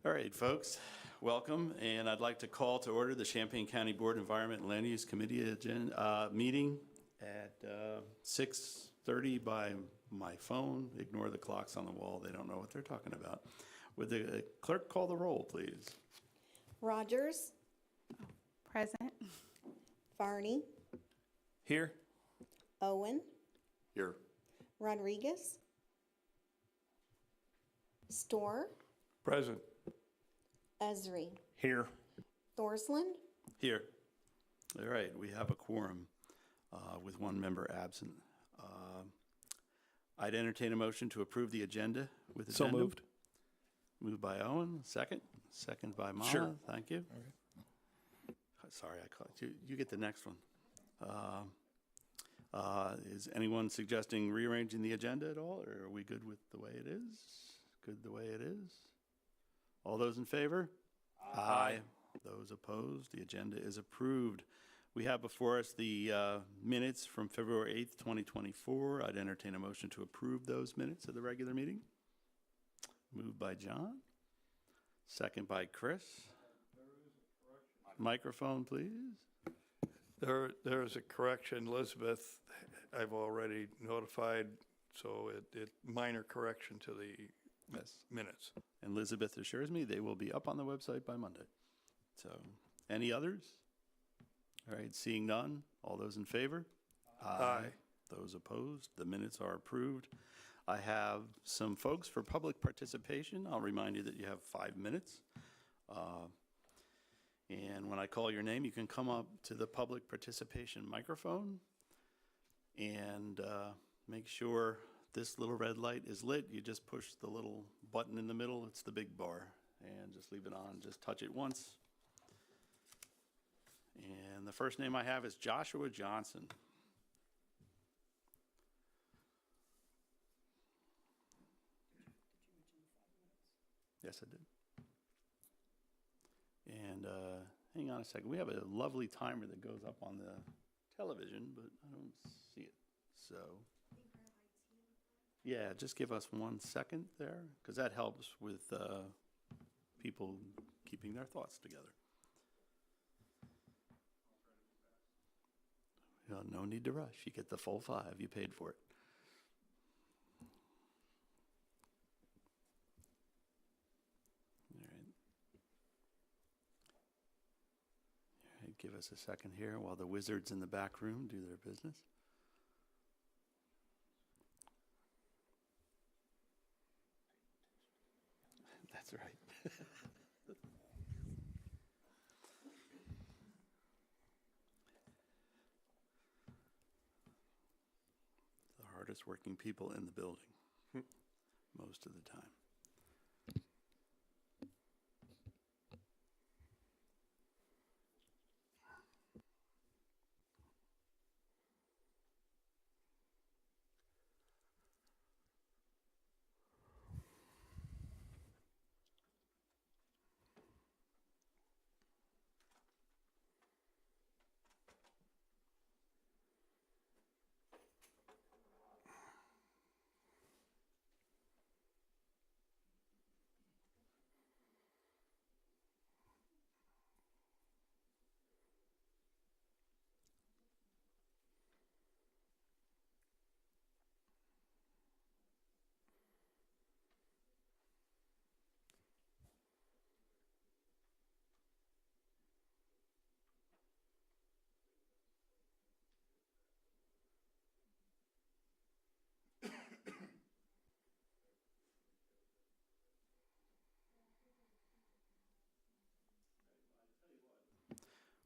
All right, folks, welcome, and I'd like to call to order the Champaign County Board Environment and Land Use Committee meeting at 6:30 by my phone. Ignore the clocks on the wall, they don't know what they're talking about. Would the clerk call the roll, please? Rogers, Present. Varney, Here. Owen, Here. Rodriguez, Storr, Present. Esri, Here. Thorsland, Here. All right, we have a quorum with one member absent. I'd entertain a motion to approve the agenda with So addendum. moved. Moved by Owen, second. Second by Mala. Sure. Thank you. Sorry, I called you. You get the next one. Is anyone suggesting rearranging the agenda at all, or are we good with the way it is? Good the way it is? All those in favor? Aye. Those opposed? The agenda is approved. We have before us the minutes from February 8th, 2024. I'd entertain a motion to approve those minutes of the regular meeting. Moved by John. Second by Chris. Microphone, please. There is a correction, Elizabeth. I've already notified, so minor correction to the minutes. And Elizabeth assures me they will be up on the website by Monday. So, any others? All right, seeing none. All those in favor? Aye. Those opposed? The minutes are approved. I have some folks for public participation. I'll remind you that you have 5 minutes. And when I call your name, you can come up to the public participation microphone and make sure this little red light is lit. You just push the little button in the middle. It's the big bar. And just leave it on. Just touch it once. And the first name I have is Joshua Johnson. Yes, I did. And hang on a second. We have a lovely timer that goes up on the television, but I don't see it. So, yeah, just give us 1 second there, because that helps with people keeping their thoughts together. No need to rush. You get the full 5. You paid for it. All right. All right, give us a second here while the wizards in the back room do their business. That's right. The hardest working people in the building, most of the time.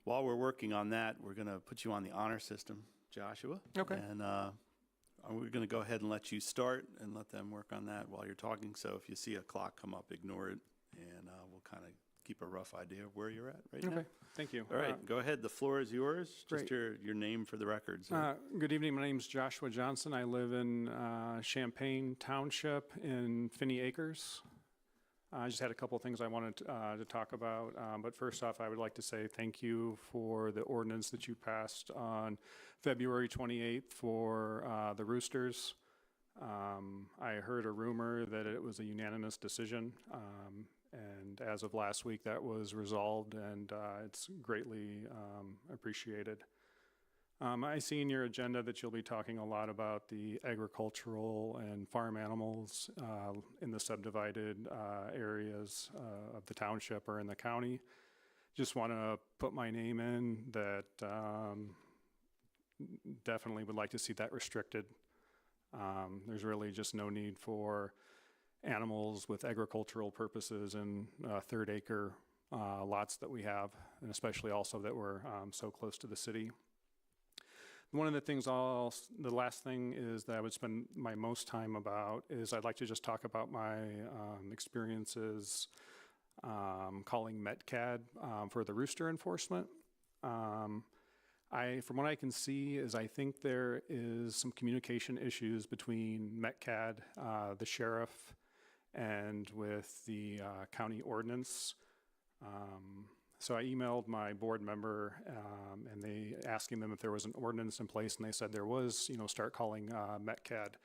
While we're working on that, we're going to put you on the honor system, Joshua. Okay. And we're going to go ahead and let you start and let them work on that while you're talking. So if you see a clock come up, ignore it, and we'll kind of keep a rough idea of where you're at right now. Okay, thank you. All right, go ahead. The floor is yours. Great. Just your name for the records. Good evening. My name is Joshua Johnson. I live in Champaign Township in Finney Acres. I just had a couple of things I wanted to talk about. But first off, I would like to say thank you for the ordinance that you passed on February 28th for the roosters. I heard a rumor that it was a unanimous decision, and as of last week, that was resolved, and it's greatly appreciated. I see in your agenda that you'll be talking a lot about the agricultural and farm animals in the subdivided areas of the township or in the county. Just want to put my name in that definitely would like to see that restricted. There's really just no need for animals with agricultural purposes in third acre lots that we have, and especially also that we're so close to the city. One of the things the last thing is that I would spend my most time about is I'd like to just talk about my experiences calling METCAD for the rooster enforcement. From what I can see is I think there is some communication issues between METCAD, the sheriff, and with the county ordinance. So I emailed my board member and they asking them if there was an ordinance in place, and they said there was, start calling METCAD.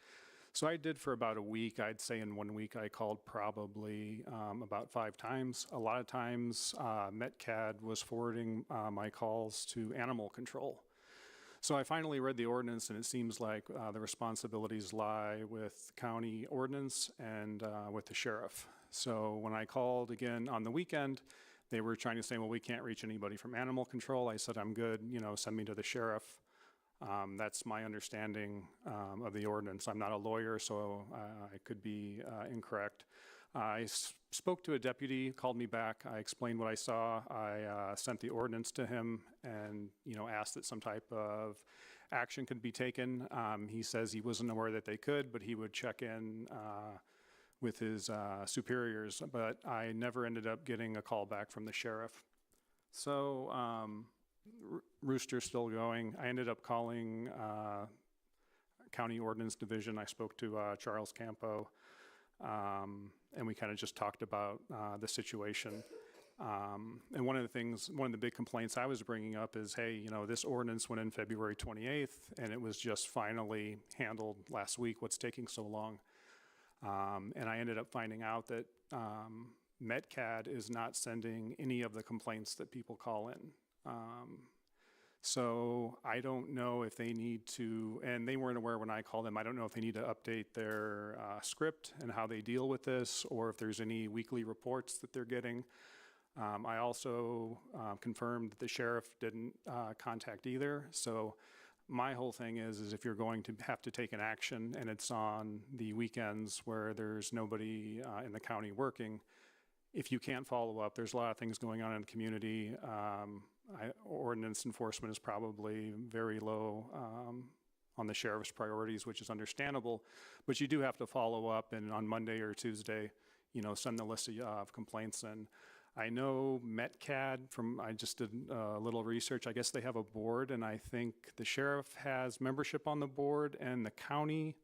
So I did for about a week. I'd say in 1 week I called probably about 5 times. A lot of times METCAD was forwarding my calls to animal control. So I finally read the ordinance, and it seems like the responsibilities lie with county ordinance and with the sheriff. So when I called again on the weekend, they were trying to say, well, we can't reach anybody from animal control. I said, I'm good, send me to the sheriff. That's my understanding of the ordinance. I'm not a lawyer, so I could be incorrect. I spoke to a deputy, called me back. I explained what I saw. I sent the ordinance to him and, asked that some type of action could be taken. He says he wasn't aware that they could, but he would check in with his superiors, but I never ended up getting a call back from the sheriff. So Rooster's still going. I ended up calling County Ordinance Division. I spoke to Charles Campo, and we kind of just talked about the situation. And one of the big complaints I was bringing up is, hey, this ordinance went in February 28th, and it was just finally handled last week. What's taking so long? And I ended up finding out that METCAD is not sending any of the complaints that people call in. So I don't know if they need to, and they weren't aware when I called them, I don't know if they need to update their script and how they deal with this, or if there's any weekly reports that they're getting. I also confirmed that the sheriff didn't contact either. So my whole thing is if you're going to have to take an action and it's on the weekends where there's nobody in the county working, if you can't follow up, there's a lot of things going on in the community. Ordinance enforcement is probably very low on the sheriff's priorities, which is understandable, but you do have to follow up, and on Monday or Tuesday, send the list of complaints in. I know METCAD I just did a little research. I guess they have a board, and I think the sheriff has membership on the board, and the county,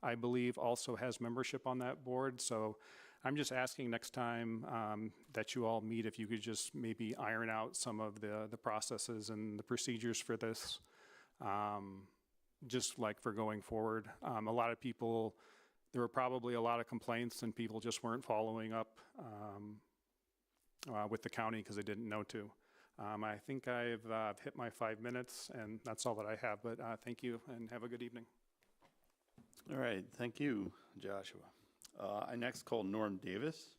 I believe, also has membership on that board. So I'm just asking next time that you all meet if you could just maybe iron out some of the processes and the procedures for this, just like for going forward. A lot of people, there were probably a lot of complaints, and people just weren't following up with the county because they didn't know to. I think I've hit my 5 minutes, and that's all that I have, but thank you and have a good evening. All right, thank you, Joshua. I next call Norm Davis.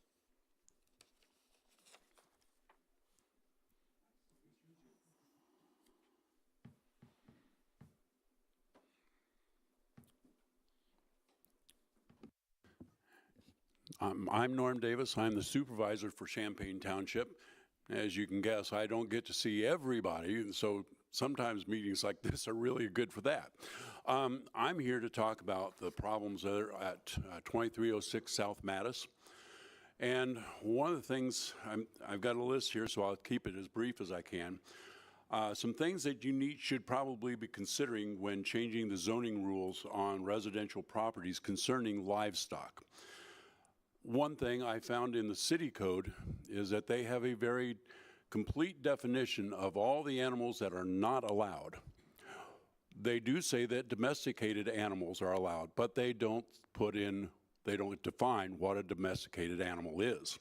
I'm Norm Davis. I'm the supervisor for Champaign Township. As you can guess, I don't get to see everybody, and so sometimes meetings like this are really good for that. I'm here to talk about the problems that are at 2306 South Mattis. And one of the things, I've got a list here, so I'll keep it as brief as I can. Some things that you should probably be considering when changing the zoning rules on residential properties concerning livestock. One thing I found in the city code is that they have a very complete definition of all the animals that are not allowed. They do say that domesticated animals are allowed, but they don't define what a domesticated animal is.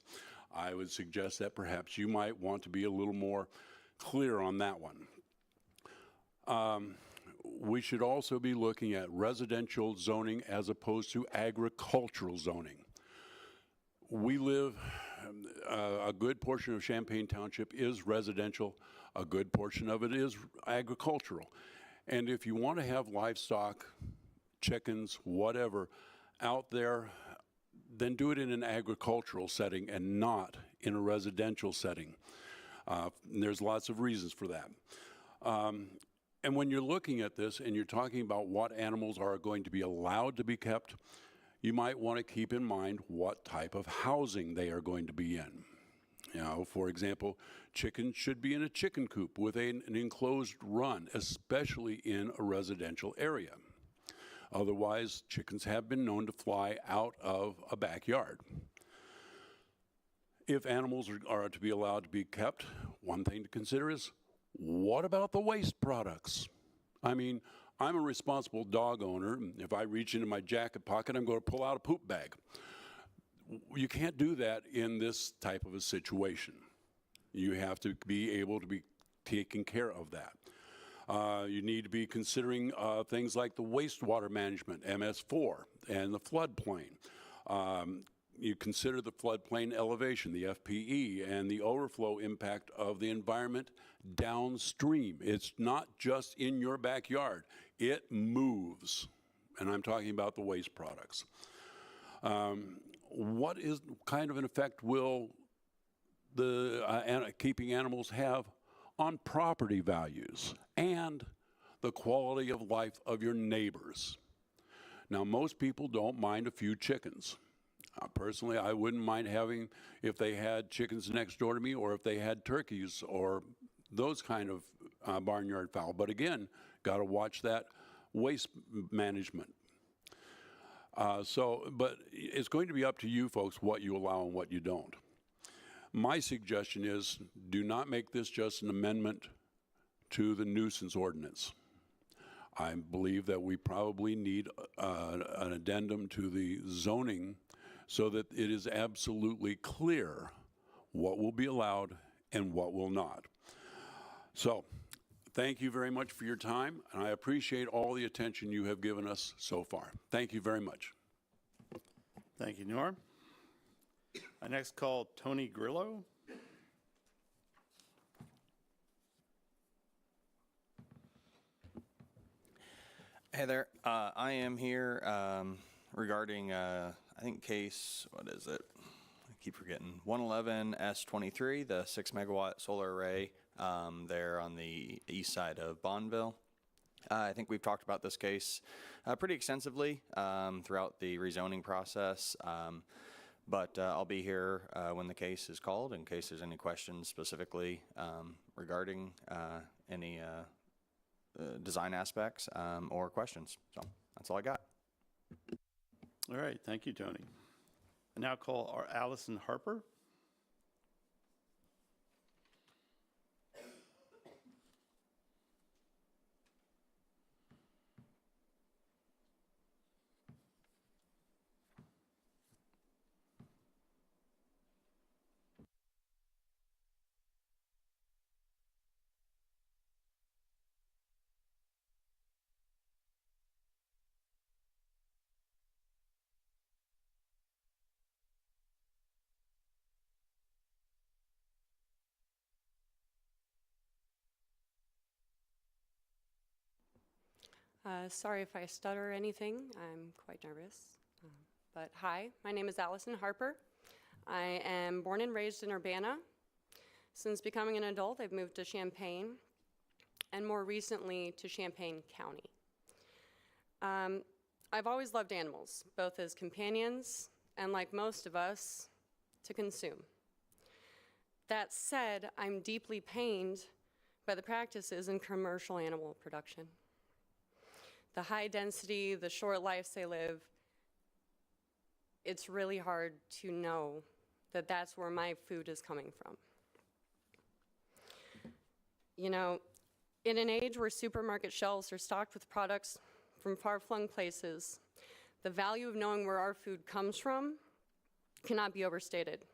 I would suggest that perhaps you might want to be a little more clear on that one. We should also be looking at residential zoning as opposed to agricultural zoning. We live, a good portion of Champaign Township is residential, a good portion of it is agricultural. And if you want to have livestock, chickens, whatever, out there, then do it in an agricultural setting and not in a residential setting. And there's lots of reasons for that. And when you're looking at this and you're talking about what animals are going to be allowed to be kept, you might want to keep in mind what type of housing they are going to be in. You know, for example, chickens should be in a chicken coop with an enclosed run, especially in a residential area. Otherwise, chickens have been known to fly out of a backyard. If animals are to be allowed to be kept, one thing to consider is, what about the waste products? I mean, I'm a responsible dog owner. If I reach into my jacket pocket, I'm going to pull out a poop bag. You can't do that in this type of a situation. You have to be able to be taking care of that. You need to be considering things like the wastewater management, MS4, and the floodplain. You consider the floodplain elevation, the FPE, and the overflow impact of the environment downstream. It's not just in your backyard. It moves, and I'm talking about the waste products. What kind of an effect will the keeping animals have on property values and the quality of life of your neighbors? Now, most people don't mind a few chickens. Personally, I wouldn't mind having, if they had chickens next door to me or if they had turkeys or those kind of barnyard fowl. But again, got to watch that waste management. But it's going to be up to you folks what you allow and what you don't. My suggestion is do not make this just an amendment to the nuisance ordinance. I believe that we probably need an addendum to the zoning so that it is absolutely clear what will be allowed and what will not. So, thank you very much for your time, and I appreciate all the attention you have given us so far. Thank you very much. Thank you, Norm. I next call Tony Grillo. Hey there. I am here regarding, I think case, what is it? I keep forgetting. 111S23, the 6 megawatt solar array there on the east side of Bonneville. I think we've talked about this case pretty extensively throughout the rezoning process. But I'll be here when the case is called in case there's any questions specifically regarding any design aspects or questions. So that's all I got. All right, thank you, Tony. I now call our Allison Harper. Sorry if I stutter or anything. I'm quite nervous. But hi, my name is Allison Harper. I am born and raised in Urbana. Since becoming an adult, I've moved to Champaign, and more recently to Champaign County. I've always loved animals, both as companions and, like most of us, to consume. That said, I'm deeply pained by the practices in commercial animal production. The high density, the short lives they live, it's really hard to know that that's where my food is coming from. You know, In an age where supermarket shelves are stocked with products from far-flung places, the value of knowing where our food comes from cannot be overstated.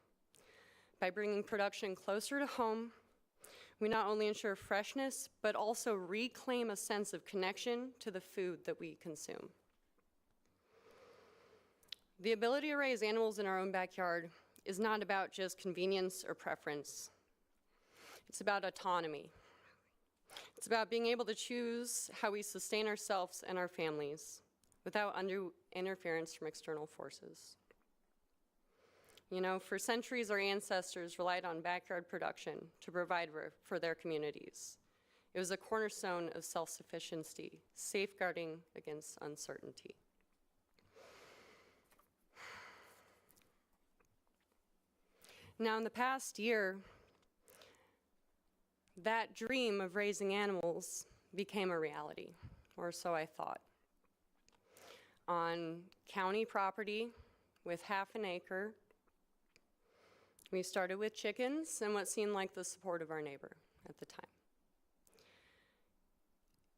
By bringing production closer to home, we not only ensure freshness, but also reclaim a sense of connection to the food that we consume. The ability to raise animals in our own backyard is not about just convenience or preference. It's about autonomy. It's about being able to choose how we sustain ourselves and our families without undue interference from external forces. You know, for centuries, our ancestors relied on backyard production to provide for their communities. It was a cornerstone of self-sufficiency, safeguarding against uncertainty. Now, in the past year, that dream of raising animals became a reality, or so I thought. On county property with half an acre, we started with chickens and what seemed like the support of our neighbor at the time.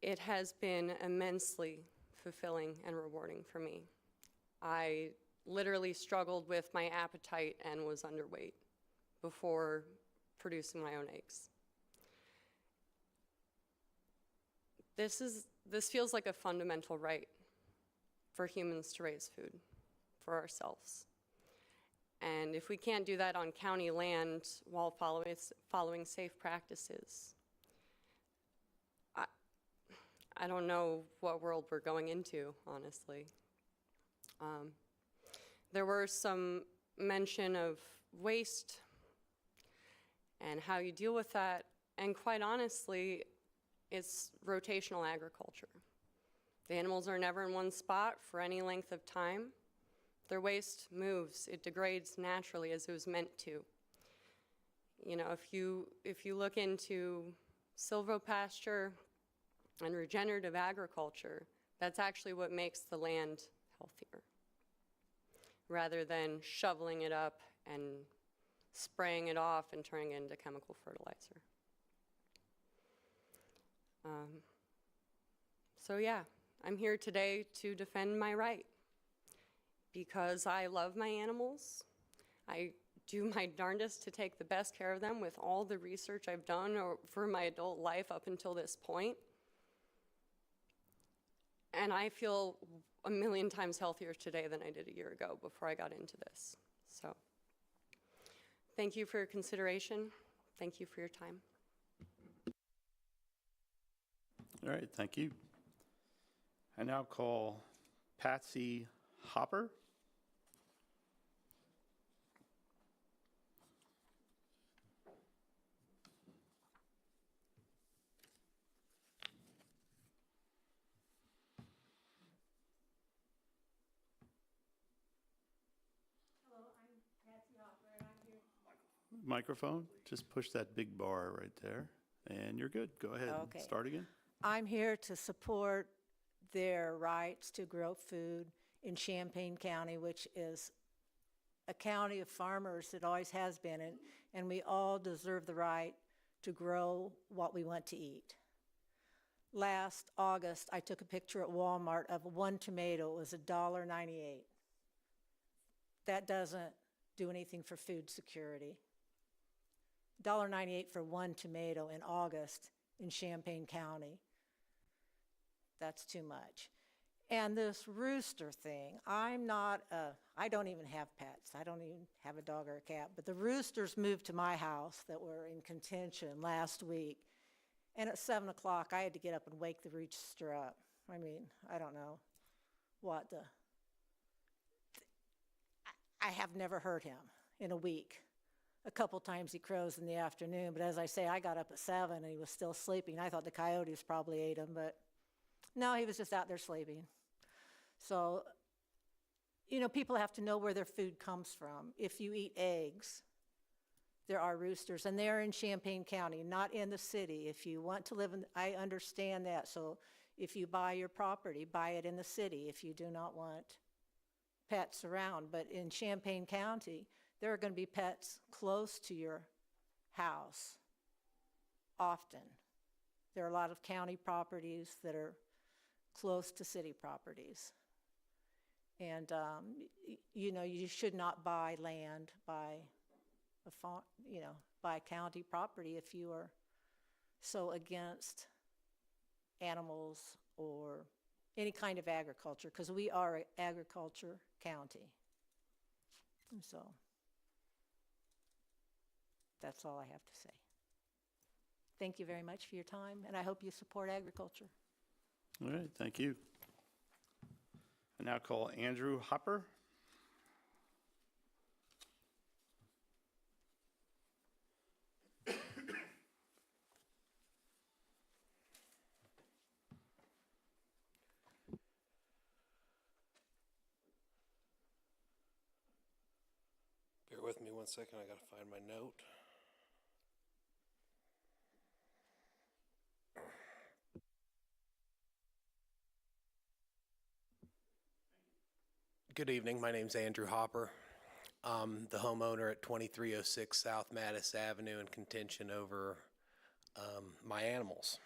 It has been immensely fulfilling and rewarding for me. I literally struggled with my appetite and was underweight before producing my own eggs. This feels like a fundamental right for humans to raise food for ourselves. And if we can't do that on county land while following safe practices, I don't know what world we're going into, honestly. There were some mention of waste and how you deal with that, and quite honestly, it's rotational agriculture. The animals are never in one spot for any length of time. Their waste moves, it degrades naturally as it was meant to. You know, if you look into silvopasture and regenerative agriculture, that's actually what makes the land healthier, rather than shoveling it up and spraying it off and turning it into chemical fertilizer. So yeah, I'm here today to defend my right because I love my animals. I do my darndest to take the best care of them with all the research I've done for my adult life up until this point. And I feel a million times healthier today than I did a year ago before I got into this. So thank you for your consideration. Thank you for your time. All right, thank you. I now call Patsy Hopper. Hello, I'm Patsy Hopper, and I'm here. Microphone, just push that big bar right there, and you're good. Go ahead. Okay. Start again. I'm here to support their rights to grow food in Champaign County, which is a county of farmers. It always has been, and we all deserve the right to grow what we want to eat. Last August, I took a picture at Walmart of one tomato. It was $1.98. That doesn't do anything for food security. $1.98 for one tomato in August in Champaign County. That's too much. And this rooster thing, I don't even have pets. I don't even have a dog or a cat, but the roosters moved to my house that were in contention last week. And at 7 o'clock, I had to get up and wake the rooster up. I mean, I don't know what I have never heard him in a week. A couple times he crows in the afternoon, but as I say, I got up at 7 and he was still sleeping. I thought the coyotes probably ate him, but no, he was just out there sleeping. So, you know, people have to know where their food comes from. If you eat eggs, there are roosters, and they're in Champaign County, not in the city. If you want to live in, I understand that. So if you buy your property, buy it in the city if you do not want pets around. But in Champaign County, there are going to be pets close to your house often. There are a lot of county properties that are close to city properties. And, you know, you should not buy land by by county property if you are so against animals or any kind of agriculture, because we are an agriculture county. And so that's all I have to say. Thank you very much for your time, and I hope you support agriculture. All right, thank you. I now call Andrew Hopper. Bear with me one second, I gotta find my note. Good evening, my name's Andrew Hopper. I'm the homeowner at 2306 South Mattis Avenue in contention over my animals.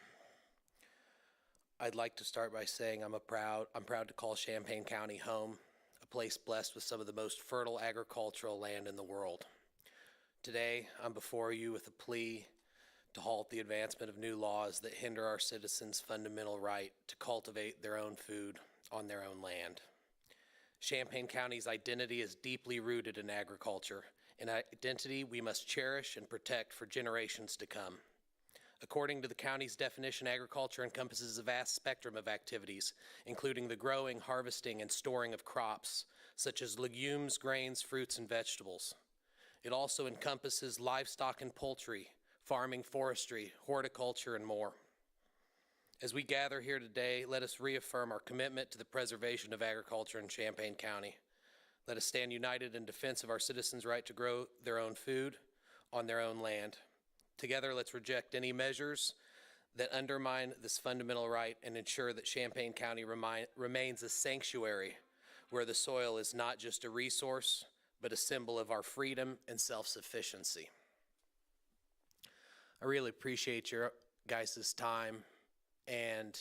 I'd like to start by saying I'm proud to call Champaign County home, a place blessed with some of the most fertile agricultural land in the world. Today, I'm before you with a plea to halt the advancement of new laws that hinder our citizens' fundamental right to cultivate their own food on their own land. Champaign County's identity is deeply rooted in agriculture, an identity we must cherish and protect for generations to come. According to the county's definition, agriculture encompasses a vast spectrum of activities, including the growing, harvesting, and storing of crops, such as legumes, grains, fruits, and vegetables. It also encompasses livestock and poultry, farming, forestry, horticulture, and more. As we gather here today, let us reaffirm our commitment to the preservation of agriculture in Champaign County. Let us stand united in defense of our citizens' right to grow their own food on their own land. Together, let's reject any measures that undermine this fundamental right and ensure that Champaign County remains a sanctuary where the soil is not just a resource, but a symbol of our freedom and self-sufficiency. I really appreciate your guys' time. And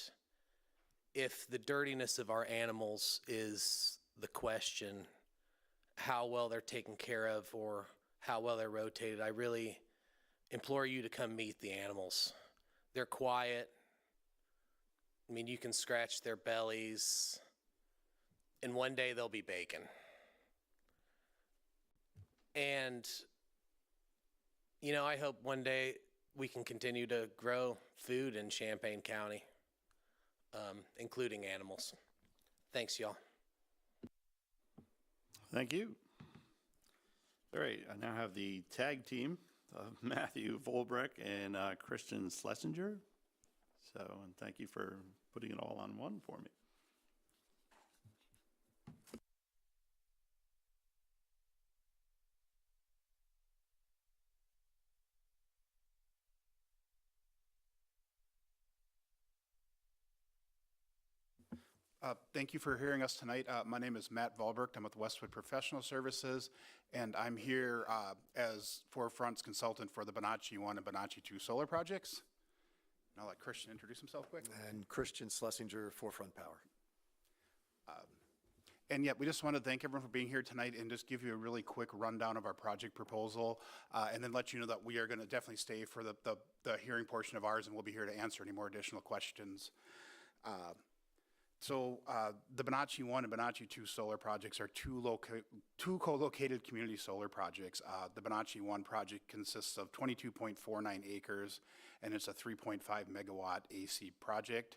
if the dirtiness of our animals is the question, how well they're taken care of or how well they're rotated, I really implore you to come meet the animals. They're quiet. I mean, you can scratch their bellies, and one day they'll be bacon. And, you know, I hope one day we can continue to grow food in Champaign County, including animals. Thanks, y'all. Thank you. All right, I now have the tag team of Matthew Volbreck and Christian Schlesinger. And thank you for putting it all on one for me. Thank you for hearing us tonight. My name is Matt Volberg. I'm with Westwood Professional Services, and I'm here as Forefront's consultant for the Bonacci 1 and Bonacci 2 solar projects. And I'll let Christian introduce himself quick. And Christian Schlesinger, Forefront Power. And yeah, we just want to thank everyone for being here tonight and just give you a really quick rundown of our project proposal, and then let you know that we are going to definitely stay for the hearing portion of ours, and we'll be here to answer any more additional questions. So the Bonacci 1 and Bonacci 2 solar projects are two co-located community solar projects. The Bonacci 1 project consists of 22.49 acres, and it's a 3.5 megawatt AC project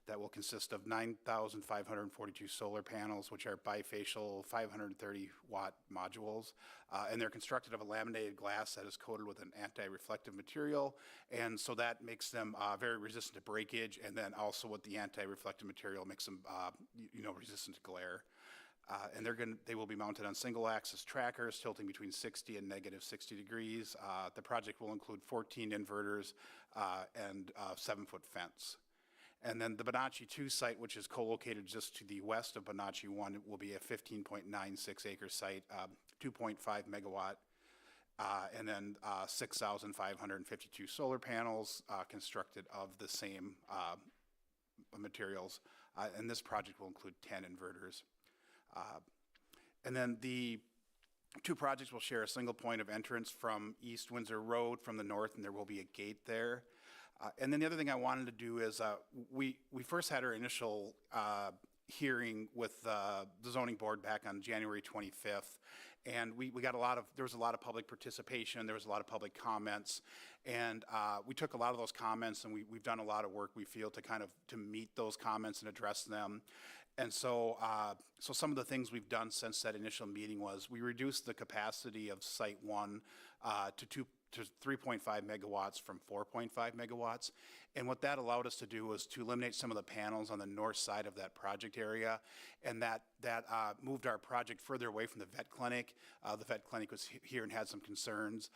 that will consist of 9,542 solar panels, which are bifacial 530 watt modules. And they're constructed of a laminated glass that is coated with an anti-reflective material. And so that makes them very resistant to breakage. And then also with the anti-reflective material makes them, resistant to glare. And they will be mounted on single axis trackers tilting between 60 and negative 60 degrees. The project will include 14 inverters and a 7-foot fence. And then the Bonacci 2 site, which is co-located just to the west of Bonacci 1, will be a 15.96 acre site, 2.5 megawatt and then 6,552 solar panels constructed of the same materials. And this project will include 10 inverters. And then the two projects will share a single point of entrance from East Windsor Road from the north, and there will be a gate there. And then the other thing I wanted to do is we first had our initial hearing with the zoning board back on January 25th. And we got there was a lot of public participation, there was a lot of public comments, and we took a lot of those comments and we've done a lot of work, we feel, to meet those comments and address them. And so, so some of the things we've done since that initial meeting was we reduced the capacity of Site 1 to 3.5 megawatts from 4.5 megawatts. And what that allowed us to do was to eliminate some of the panels on the north side of that project area. And that moved our project further away from the vet clinic. The vet clinic was here and had some concerns.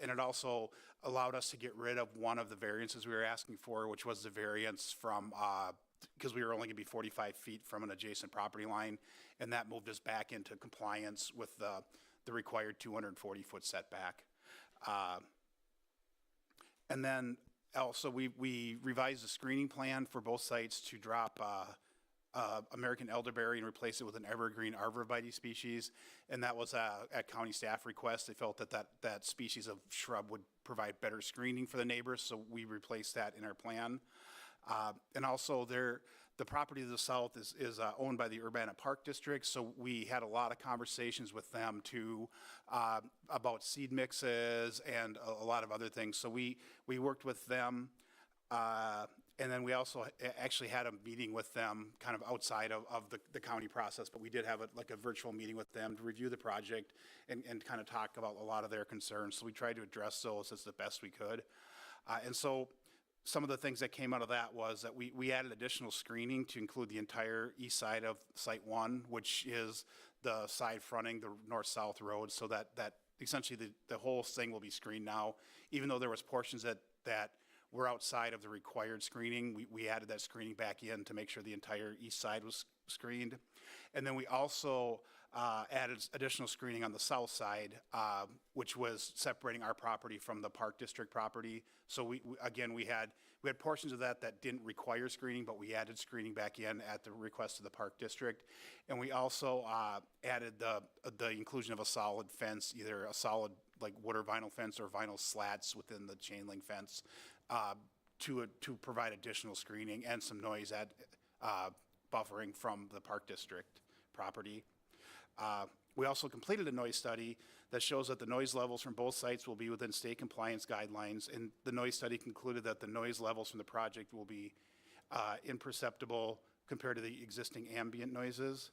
And it also allowed us to get rid of one of the variances we were asking for, which was the variance from, because we were only going to be 45 feet from an adjacent property line. And that moved us back into compliance with the required 240-foot setback. And then also we revised the screening plan for both sites to drop American elderberry and replace it with an evergreen arborvitae species. And that was at county staff request. They felt that species of shrub would provide better screening for the neighbors, so we replaced that in our plan. And also the property to the south is owned by the Urbana Park District, so we had a lot of conversations with them about seed mixes and a lot of other things. So we worked with them, and then we also actually had a meeting with them kind of outside of the county process, but we did have a virtual meeting with them to review the project and kind of talk about a lot of their concerns. So we tried to address those as the best we could. And so some of the things that came out of that was that we added additional screening to include the entire east side of Site 1, which is the side fronting the north-south road, so that essentially the whole thing will be screened now. Even though there was portions that were outside of the required screening, we added that screening back in to make sure the entire east side was screened. And then we also added additional screening on the south side, which was separating our property from the Park District property. So we had portions of that didn't require screening, but we added screening back in at the request of the Park District. And we also added the inclusion of a solid fence, either a solid like wood or vinyl fence or vinyl slats within the chain link fence to provide additional screening and some noise buffering from the Park District property. We also completed a noise study that shows that the noise levels from both sites will be within state compliance guidelines, and the noise study concluded that the noise levels from the project will be imperceptible compared to the existing ambient noises.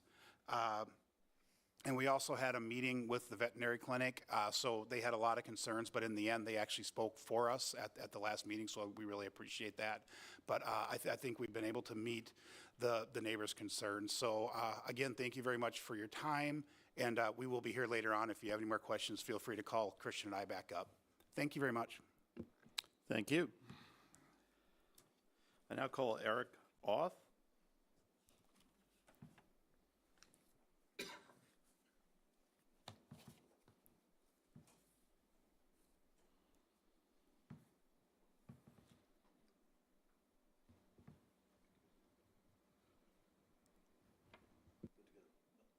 And we also had a meeting with the veterinary clinic, so they had a lot of concerns, but in the end, they actually spoke for us at the last meeting, so we really appreciate that. But I think we've been able to meet the neighbors' concerns. So again, thank you very much for your time, and we will be here later on. If you have any more questions, feel free to call Christian and I back up. Thank you very much. Thank you. I now call Eric Oth.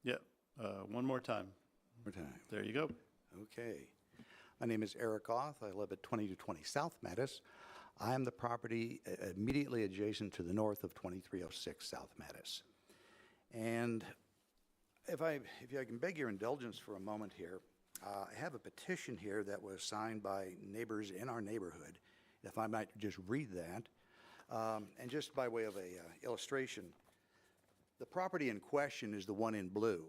Yeah, one more time. More time. There you go. Okay. My name is Eric Oth. I live at 2220 South Mattis. I am the property immediately adjacent to the north of 2306 South Mattis. And if I can beg your indulgence for a moment here, I have a petition here that was signed by neighbors in our neighborhood. If I might just read that. And just by way of a illustration, the property in question is the one in blue.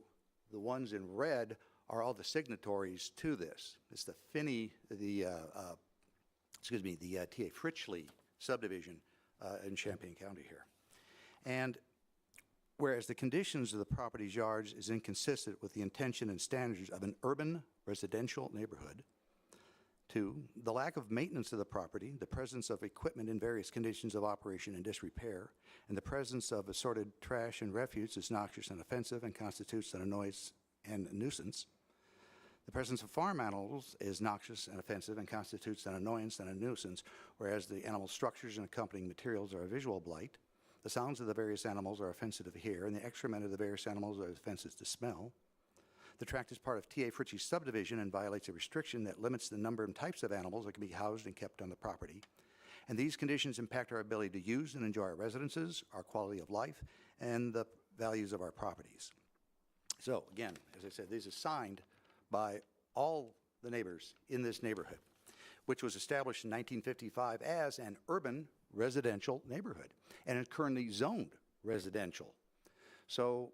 The ones in red are all the signatories to this. It's the T.A. Fritchley subdivision in Champaign County here. And whereas the conditions of the property's yards is inconsistent with the intention and standards of an urban residential neighborhood. 2, the lack of maintenance of the property, the presence of equipment in various conditions of operation and disrepair, and the presence of assorted trash and refuse is noxious and offensive and constitutes an annoyance and a nuisance. The presence of farm animals is noxious and offensive and constitutes an annoyance and a nuisance, whereas the animal structures and accompanying materials are a visual blight. The sounds of the various animals are offensive to hear, and the excrement of the various animals are offensive to smell. The tract is part of T.A. Fritchie's subdivision and violates a restriction that limits the number and types of animals that can be housed and kept on the property. And these conditions impact our ability to use and enjoy our residences, our quality of life, and the values of our properties. So, again, as I said, these are signed by all the neighbors in this neighborhood, which was established in 1955 as an urban residential neighborhood, and is currently zoned residential. So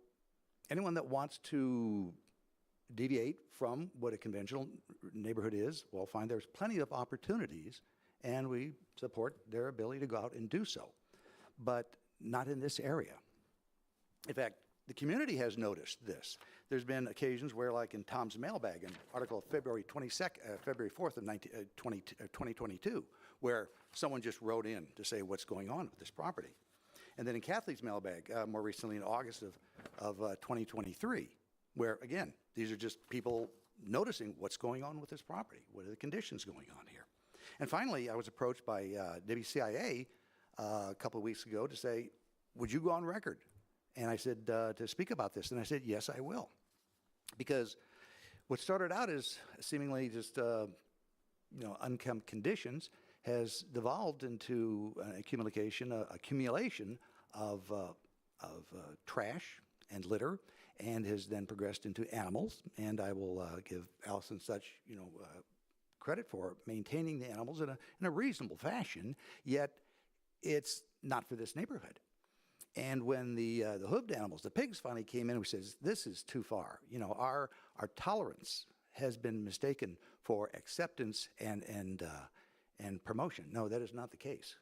anyone that wants to deviate from what a conventional neighborhood is will find there's plenty of opportunities, and we support their ability to go out and do so, but not in this area. In fact, the community has noticed this. There's been occasions where, like in Tom's mailbag, an article of February 4th of 2022, where someone just wrote in to say what's going on with this property. And then in Kathleen's mailbag, more recently in August of 2023, where, again, these are just people noticing what's going on with this property. What are the conditions going on here? And finally, I was approached by WCIA a couple of weeks ago to say, would you go on record? And I said, to speak about this. And I said, yes, I will. Because what started out as seemingly just, unkempt conditions has devolved into an accumulation of trash and litter, and has then progressed into animals. And I will give Allison such, credit for maintaining the animals in a reasonable fashion, yet it's not for this neighborhood. And when the hooved animals, the pigs, finally came in, we says, this is too far. Our tolerance has been mistaken for acceptance and promotion. No, that is not the case.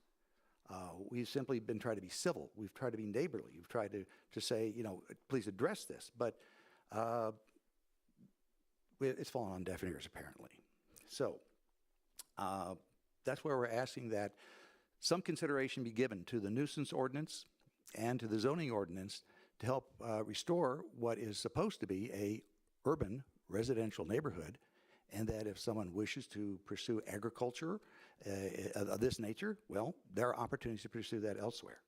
We've simply been trying to be civil. We've tried to be neighborly. We've tried to say, please address this. But it's fallen on deaf ears, apparently. So that's where we're asking that some consideration be given to the nuisance ordinance and to the zoning ordinance to help restore what is supposed to be a urban residential neighborhood, and that if someone wishes to pursue agriculture of this nature, well, there are opportunities to pursue that elsewhere.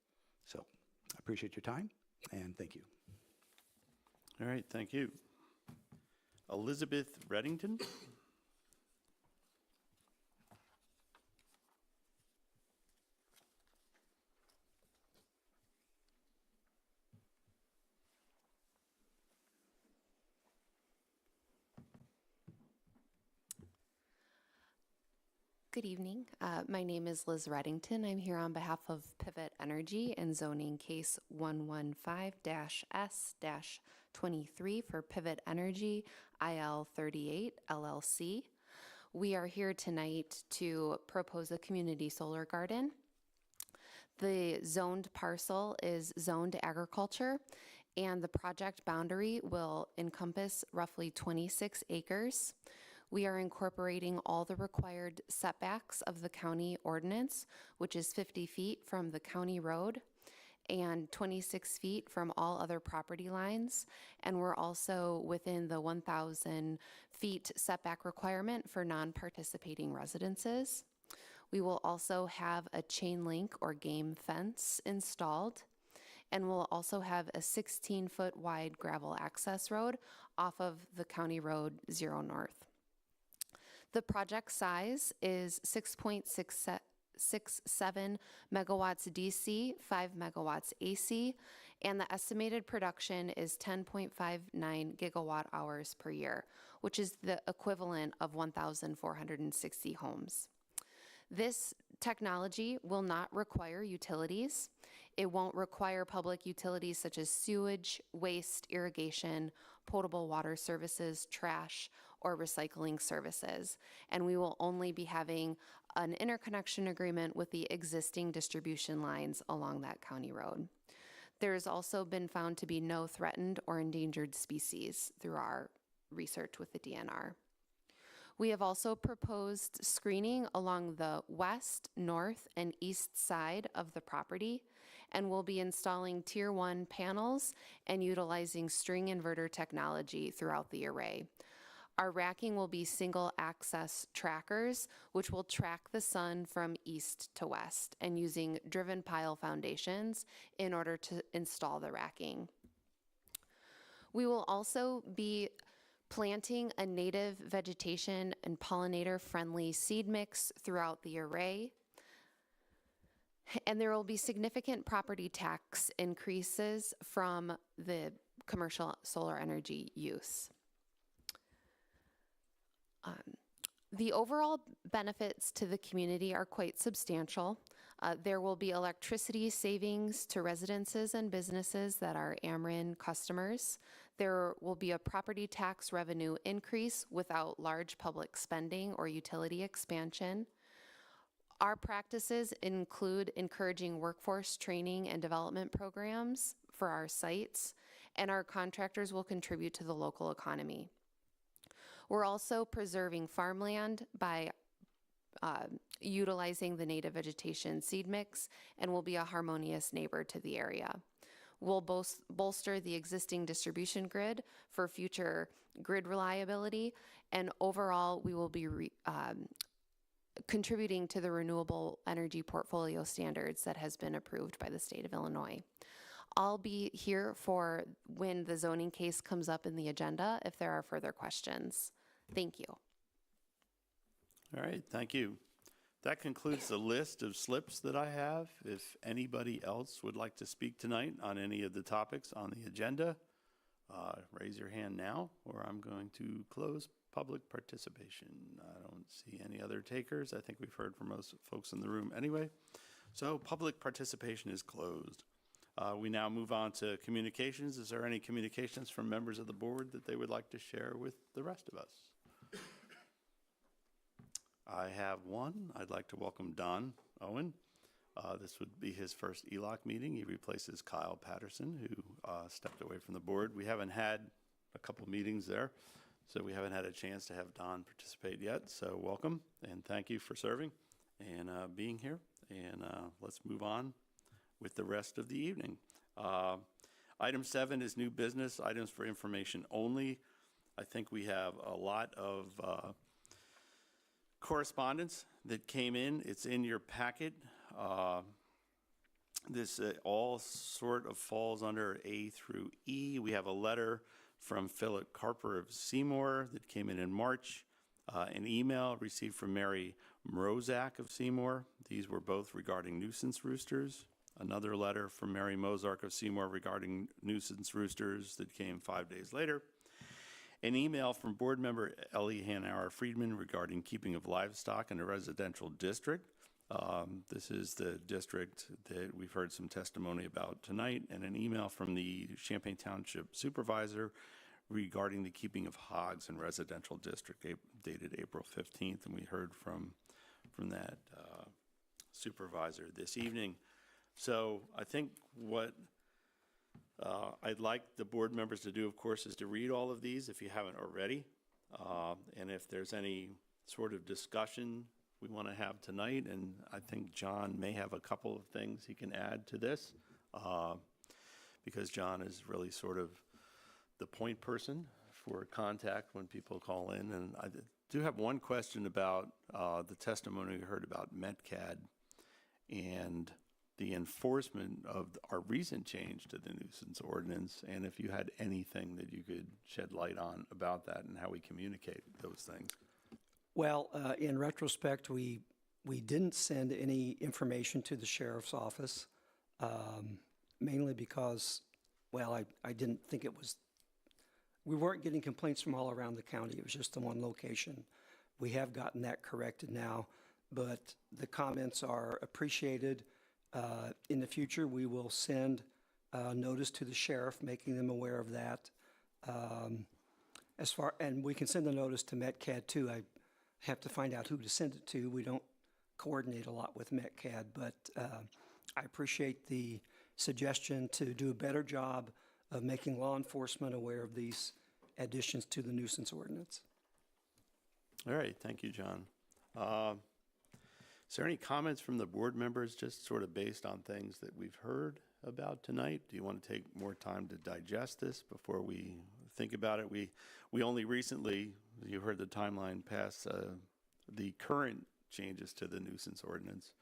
So I appreciate your time, and thank you. All right, thank you. Elizabeth Reddington? Good evening. My name is Liz Reddington. I'm here on behalf of Pivot Energy and zoning case 115-S-23 for Pivot Energy IL 38 LLC. We are here tonight to propose a community solar garden. The zoned parcel is zoned agriculture, and the project boundary will encompass roughly 26 acres. We are incorporating all the required setbacks of the county ordinance, which is 50 feet from the county road and 26 feet from all other property lines. And we're also within the 1,000 feet setback requirement for non-participating residences. We will also have a chain link or game fence installed, and we'll also have a 16-foot wide gravel access road off of the county road 0 North. The project size is 6.67 megawatts DC, 5 megawatts AC, and the estimated production is 10.59 gigawatt hours per year, which is the equivalent of 1,460 homes. This technology will not require utilities. It won't require public utilities such as sewage, waste, irrigation, potable water services, trash, or recycling services. And we will only be having an interconnection agreement with the existing distribution lines along that county road. There's also been found to be no threatened or endangered species through our research with the DNR. We have also proposed screening along the west, north, and east side of the property, and we'll be installing Tier 1 panels and utilizing string inverter technology throughout the array. Our racking will be single access trackers, which will track the sun from east to west and using driven pile foundations in order to install the racking. We will also be planting a native vegetation and pollinator-friendly seed mix throughout the array. And there will be significant property tax increases from the commercial solar energy use. The overall benefits to the community are quite substantial. There will be electricity savings to residences and businesses that are Ameren customers. There will be a property tax revenue increase without large public spending or utility expansion. Our practices include encouraging workforce training and development programs for our sites, and our contractors will contribute to the local economy. We're also preserving farmland by utilizing the native vegetation seed mix, and will be a harmonious neighbor to the area. We'll bolster the existing distribution grid for future grid reliability, and overall we will be contributing to the renewable energy portfolio standards that has been approved by the state of Illinois. I'll be here for when the zoning case comes up in the agenda if there are further questions. Thank you. All right, thank you. That concludes the list of slips that I have. If anybody else would like to speak tonight on any of the topics on the agenda, raise your hand now, or I'm going to close public participation. I don't see any other takers. I think we've heard from most folks in the room anyway. So public participation is closed. We now move on to communications. Is there any communications from members of the board that they would like to share with the rest of us? I have one. I'd like to welcome Don Owen. This would be his first ELOC meeting. He replaces Kyle Patterson, who stepped away from the board. We haven't had a couple meetings there, so we haven't had a chance to have Don participate yet. So welcome, and thank you for serving and being here. And let's move on with the rest of the evening. Item 7 is new business, items for information only. I think we have a lot of correspondence that came in. It's in your packet. This all sort of falls under A through E. We have a letter from Philip Carper of Seymour that came in March, an email received from Mary Mrozak of Seymour. These were both regarding nuisance roosters. Another letter from Mary Mozark of Seymour regarding nuisance roosters that came 5 days later. An email from board member Ellie Hanauer Friedman regarding keeping of livestock in a residential district. This is the district that we've heard some testimony about tonight, and an email from the Champaign Township supervisor regarding the keeping of hogs in residential district dated April 15th, and we heard from that supervisor this evening. So I think what I'd like the board members to do, of course, is to read all of these if you haven't already. And if there's any sort of discussion we want to have tonight, and I think John may have a couple of things he can add to this, because John is really sort of the point person for contact when people call in. And I do have one question about the testimony we heard about METCAD and the enforcement of our recent change to the nuisance ordinance, and if you had anything that you could shed light on about that and how we communicate those things. Well, in retrospect, we didn't send any information to the sheriff's office, mainly because, well, I didn't think it was, we weren't getting complaints from all around the county. It was just the one location. We have gotten that corrected now, but the comments are appreciated. In the future, we will send notice to the sheriff, making them aware of that. And we can send the notice to METCAD too. I have to find out who to send it to. We don't coordinate a lot with METCAD, but I appreciate the suggestion to do a better job of making law enforcement aware of these additions to the nuisance ordinance. All right, thank you, John. Is there any comments from the board members, just sort of based on things that we've heard about tonight? Do you want to take more time to digest this before we think about it, we only recently, you heard the timeline, pass the current changes to the nuisance ordinance.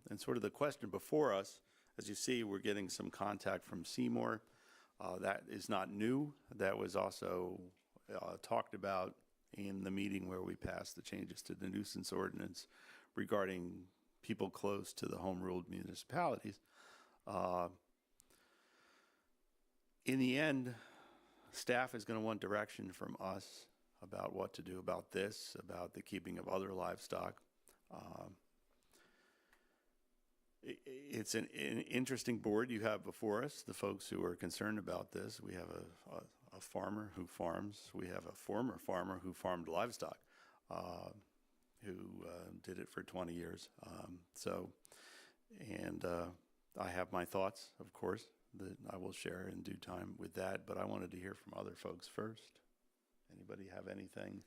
And sort of the question before us, as you see, we're getting some contact from Seymour. That is not new. That was also talked about in the meeting where we passed the changes to the nuisance ordinance regarding people close to the home-ruled municipalities. In the end, staff is going to want direction from us about what to do about this, about the keeping of other livestock. It's an interesting board you have before us, the folks who are concerned about this. We have a farmer who farms. We have a former farmer who farmed livestock, who did it for 20 years. I have my thoughts, of course, that I will share in due time with that, but I wanted to hear from other folks first. Anybody have anything?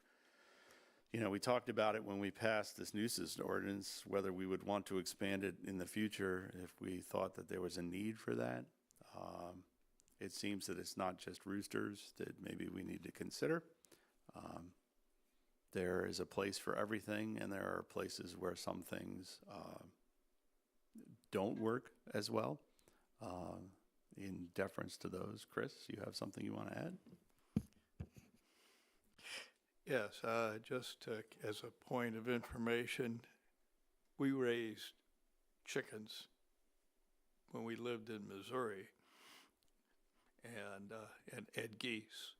You know, we talked about it when we passed this nuisance ordinance, whether we would want to expand it in the future if we thought that there was a need for that. It seems that it's not just roosters that maybe we need to consider. There is a place for everything, and there are places where some things don't work as well. In deference to those, Chris, you have something you want to add? Yes, just as a point of information, we raised chickens when we lived in Missouri, and geese.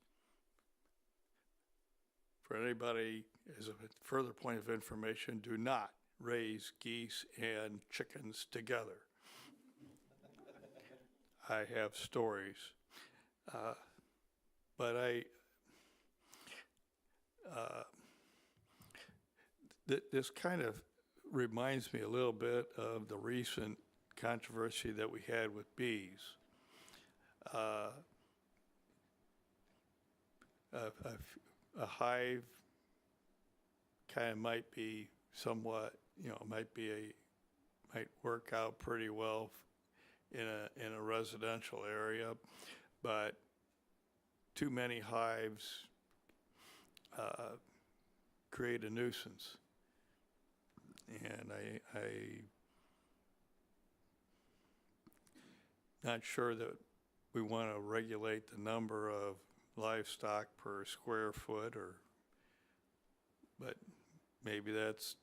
For anybody, as a further point of information, do not raise geese and chickens together. I have stories, but this kind of reminds me a little bit of the recent controversy that we had with bees. A hive kind of might be somewhat, might work out pretty well in a residential area, but too many hives create a nuisance. And I not sure that we want to regulate the number of livestock per square foot, but maybe that's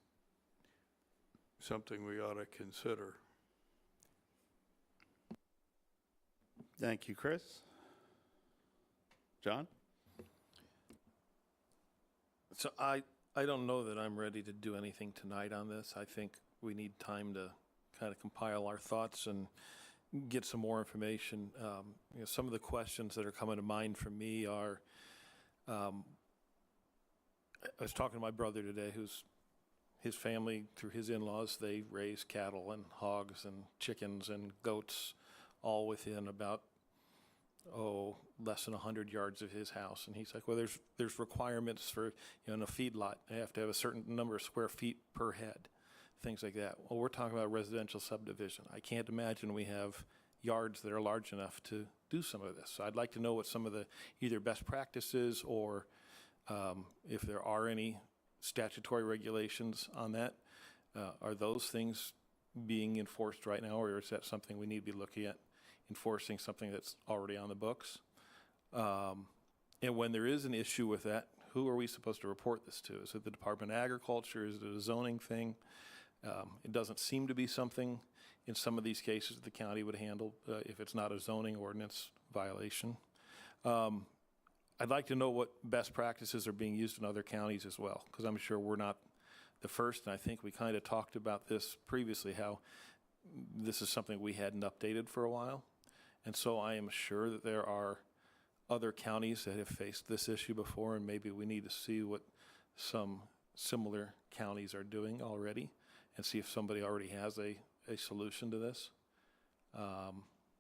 something we ought to consider. Thank you, Chris. John? So I don't know that I'm ready to do anything tonight on this. I think we need time to kind of compile our thoughts and get some more information. Some of the questions that are coming to mind for me are, I was talking to my brother today, his family, through his in-laws, they raise cattle and hogs and chickens and goats all within about, less than 100 yards of his house. And he's like, well, there's requirements for, in a feedlot, they have to have a certain number of square feet per head, things like that. Well, we're talking about residential subdivision. I can't imagine we have yards that are large enough to do some of this. So I'd like to know what some of the either best practices or if there are any statutory regulations on that. Are those things being enforced right now, or is that something we need to be looking at, enforcing something that's already on the books? And when there is an issue with that, who are we supposed to report this to? Is it the Department of Agriculture? Is it a zoning thing? It doesn't seem to be something in some of these cases the county would handle if it's not a zoning ordinance violation. I'd like to know what best practices are being used in other counties as well, because I'm sure we're not the first, and I think we kind of talked about this previously, how this is something we hadn't updated for a while. And so I am sure that there are other counties that have faced this issue before, and maybe we need to see what some similar counties are doing already and see if somebody already has a solution to this.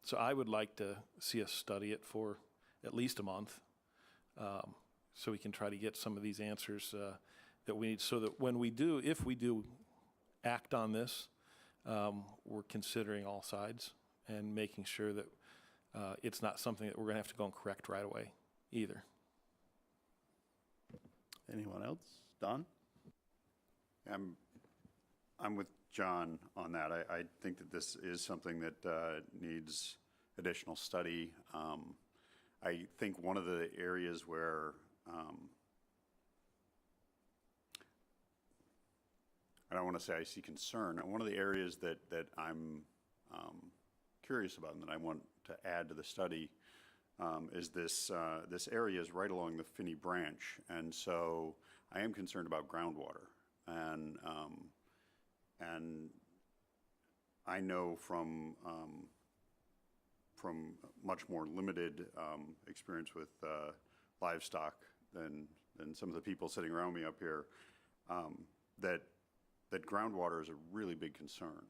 So I would like to see us study it for at least a month, so we can try to get some of these answers that we need, so that when we do, if we do act on this, we're considering all sides and making sure that it's not something that we're going to have to go and correct right away. either. Anyone else? Don? I'm with John on that. I think that this is something that needs additional study. I think one of the areas where I don't want to say I see concern. One of the areas that I'm curious about and that I want to add to the study is this area is right along the Finney Branch, and so I am concerned about groundwater, and I know from much more limited experience with livestock than some of the people sitting around me up here, that groundwater is a really big concern.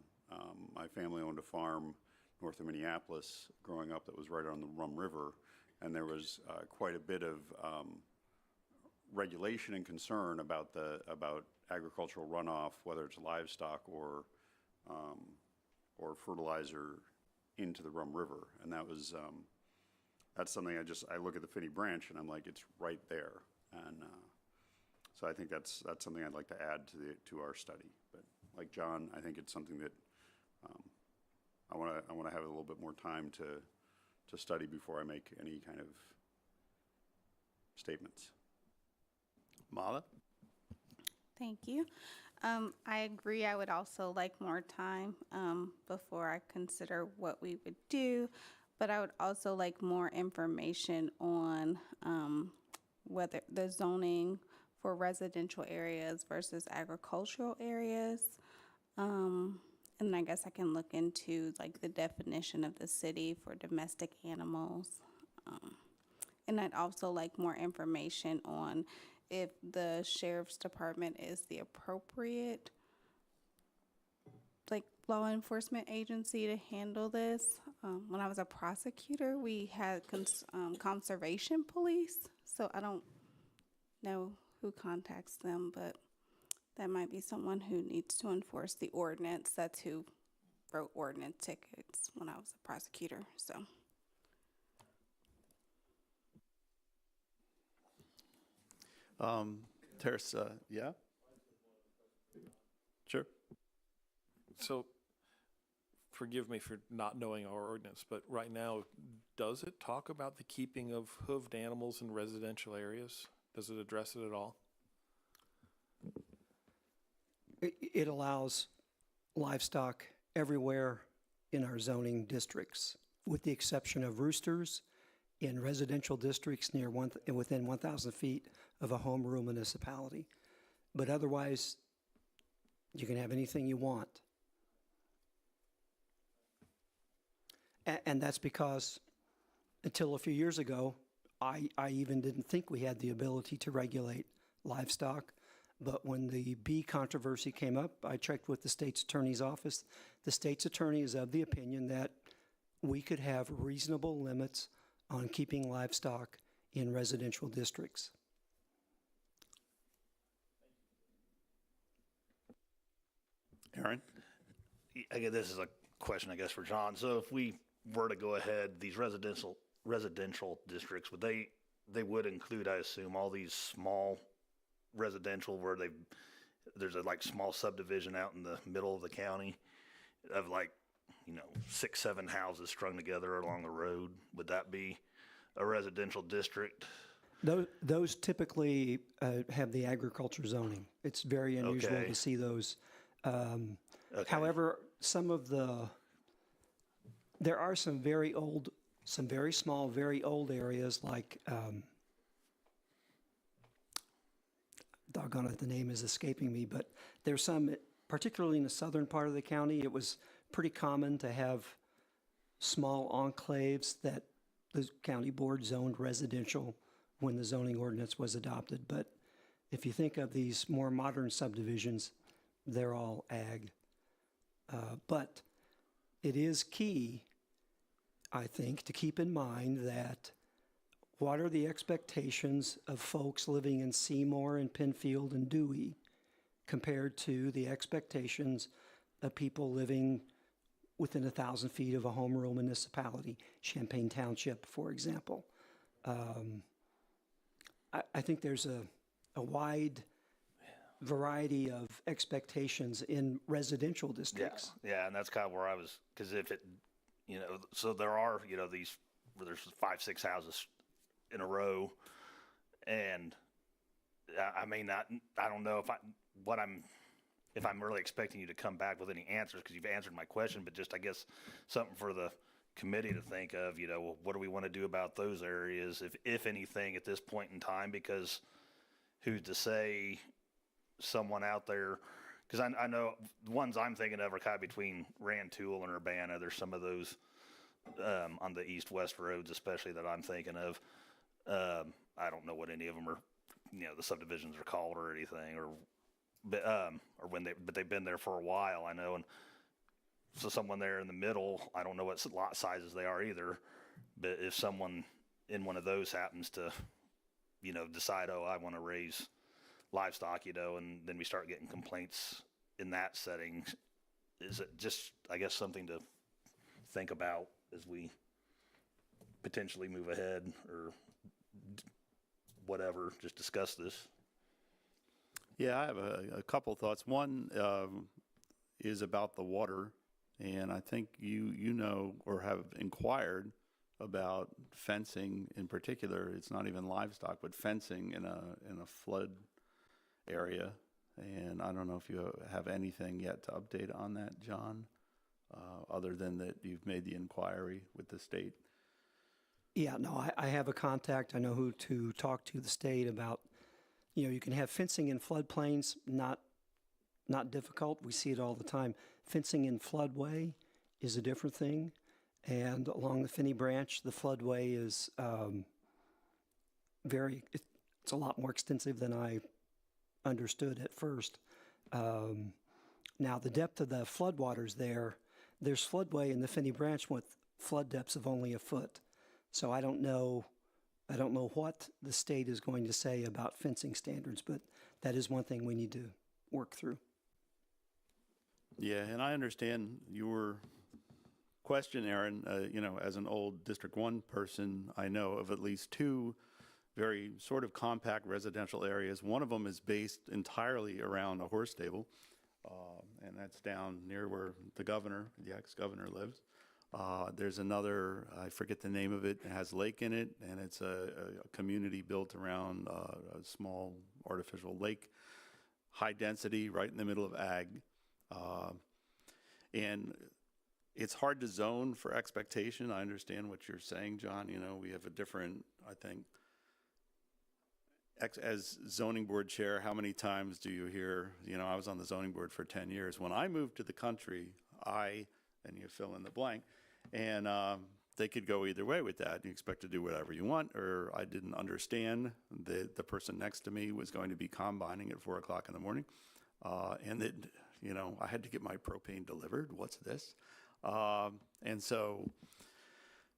My family owned a farm north of Minneapolis growing up that was right on the Rum River, and there was quite a bit of regulation and concern about agricultural runoff, whether it's livestock or fertilizer into the Rum River, and that's something I look at the Finney Branch and I'm like, it's right there, and so I think that's something I'd like to add to our study. But like John, I think it's something that I want to have a little bit more time to study before I make any kind of statements. Mala? Thank you. I agree. I would also like more time before I consider what we would do, but I would also like more information on whether the zoning for residential areas versus agricultural areas. And I guess I can look into like the definition of the city for domestic animals. And I'd also like more information on if the sheriff's department is the appropriate like law enforcement agency to handle this. When I was a prosecutor, we had conservation police, so I don't know who contacts them, but that might be someone who needs to enforce the ordinance. That's who wrote ordinance tickets when I was a prosecutor, so. Teresa, yeah? Sure. So, forgive me for not knowing our ordinance, but right now, does it talk about the keeping of hoofed animals in residential areas? Does it address it at all? It allows livestock everywhere in our zoning districts, with the exception of roosters in residential districts within 1,000 feet of a home rule municipality. But otherwise, you can have anything you want. And that's because until a few years ago, I even didn't think we had the ability to regulate livestock. But when the bee controversy came up, I checked with the state's attorney's office. The state's attorney is of the opinion that we could have reasonable limits on keeping livestock in residential districts. Aaron? Again, this is a question, I guess, for John. So if we were to go ahead, these residential districts, they would include, I assume, all these small residential where there's a like small subdivision out in the middle of the county of 6-7 houses strung together along the road. Would that be a residential district? Those typically have the agriculture zoning. It's very unusual to see those. However, there are some very small, very old areas like, doggone it, the name is escaping me, but there's some, particularly in the southern part of the county, it was pretty common to have small enclaves that the county board zoned residential when the zoning ordinance was adopted. But if you think of these more modern subdivisions, they're all ag. But it is key, I think, to keep in mind that what are the expectations of folks living in Seymour and Penfield and Dewey compared to the expectations of people living within 1,000 feet of a home rule municipality, Champaign Township, for example. I think there's a wide variety of expectations in residential districts. Yeah, and that's kind of where I was, because if it, so there are, these, where there's 5, 6 houses in a row, and I may not, I don't know if I'm really expecting you to come back with any answers, because you've answered my question, but just, I guess, something for the committee to think of, well, what do we want to do about those areas, if anything, at this point in time, because who's to say someone out there, because I know the ones I'm thinking of are kind of between Rantoul and Urbana. There's some of those on the east-west roads, especially, that I'm thinking of. I don't know what any of them are, the subdivisions are called or anything, or but they've been there for a while, I know, and so someone there in the middle, I don't know what lot sizes they are either, but if someone in one of those happens to, decide, oh, I want to raise livestock, and then we start getting complaints in that setting, is it just, I guess, something to think about as we potentially move ahead, or whatever, just discuss this? Yeah, I have a couple thoughts. One is about the water, and I think you know or have inquired about fencing in particular. It's not even livestock, but fencing in a flood area. And I don't know if you have anything yet to update on that, John, other than that you've made the inquiry with the state. Yeah, no, I have a contact. I know who to talk to the state about. You can have fencing in floodplains, not difficult. We see it all the time. Fencing in floodway is a different thing. And along the Finney Branch, the floodway is it's a lot more extensive than I understood at first. Now, the depth of the floodwaters there's floodway in the Finney Branch with flood depths of only a foot. So I don't know what the state is going to say about fencing standards, but that is one thing we need to work through. Yeah, and I understand your question, Aaron. As an old District 1 person, I know of at least two very sort of compact residential areas. One of them is based entirely around a horse stable, and that's down near where the ex-governor lives. There's another, I forget the name of it, it has a lake in it, and it's a community built around a small artificial lake, high density, right in the middle of ag. And it's hard to zone for expectation. I understand what you're saying, John. We have a different, I think, as zoning board chair, how many times do you hear, I was on the zoning board for 10 years. When I moved to the country, and you fill in the blank, and they could go either way with that. You expect to do whatever you want, or I didn't understand that the person next to me was going to be combining at 4 o'clock in the morning, and that, I had to get my propane delivered. What's this? And so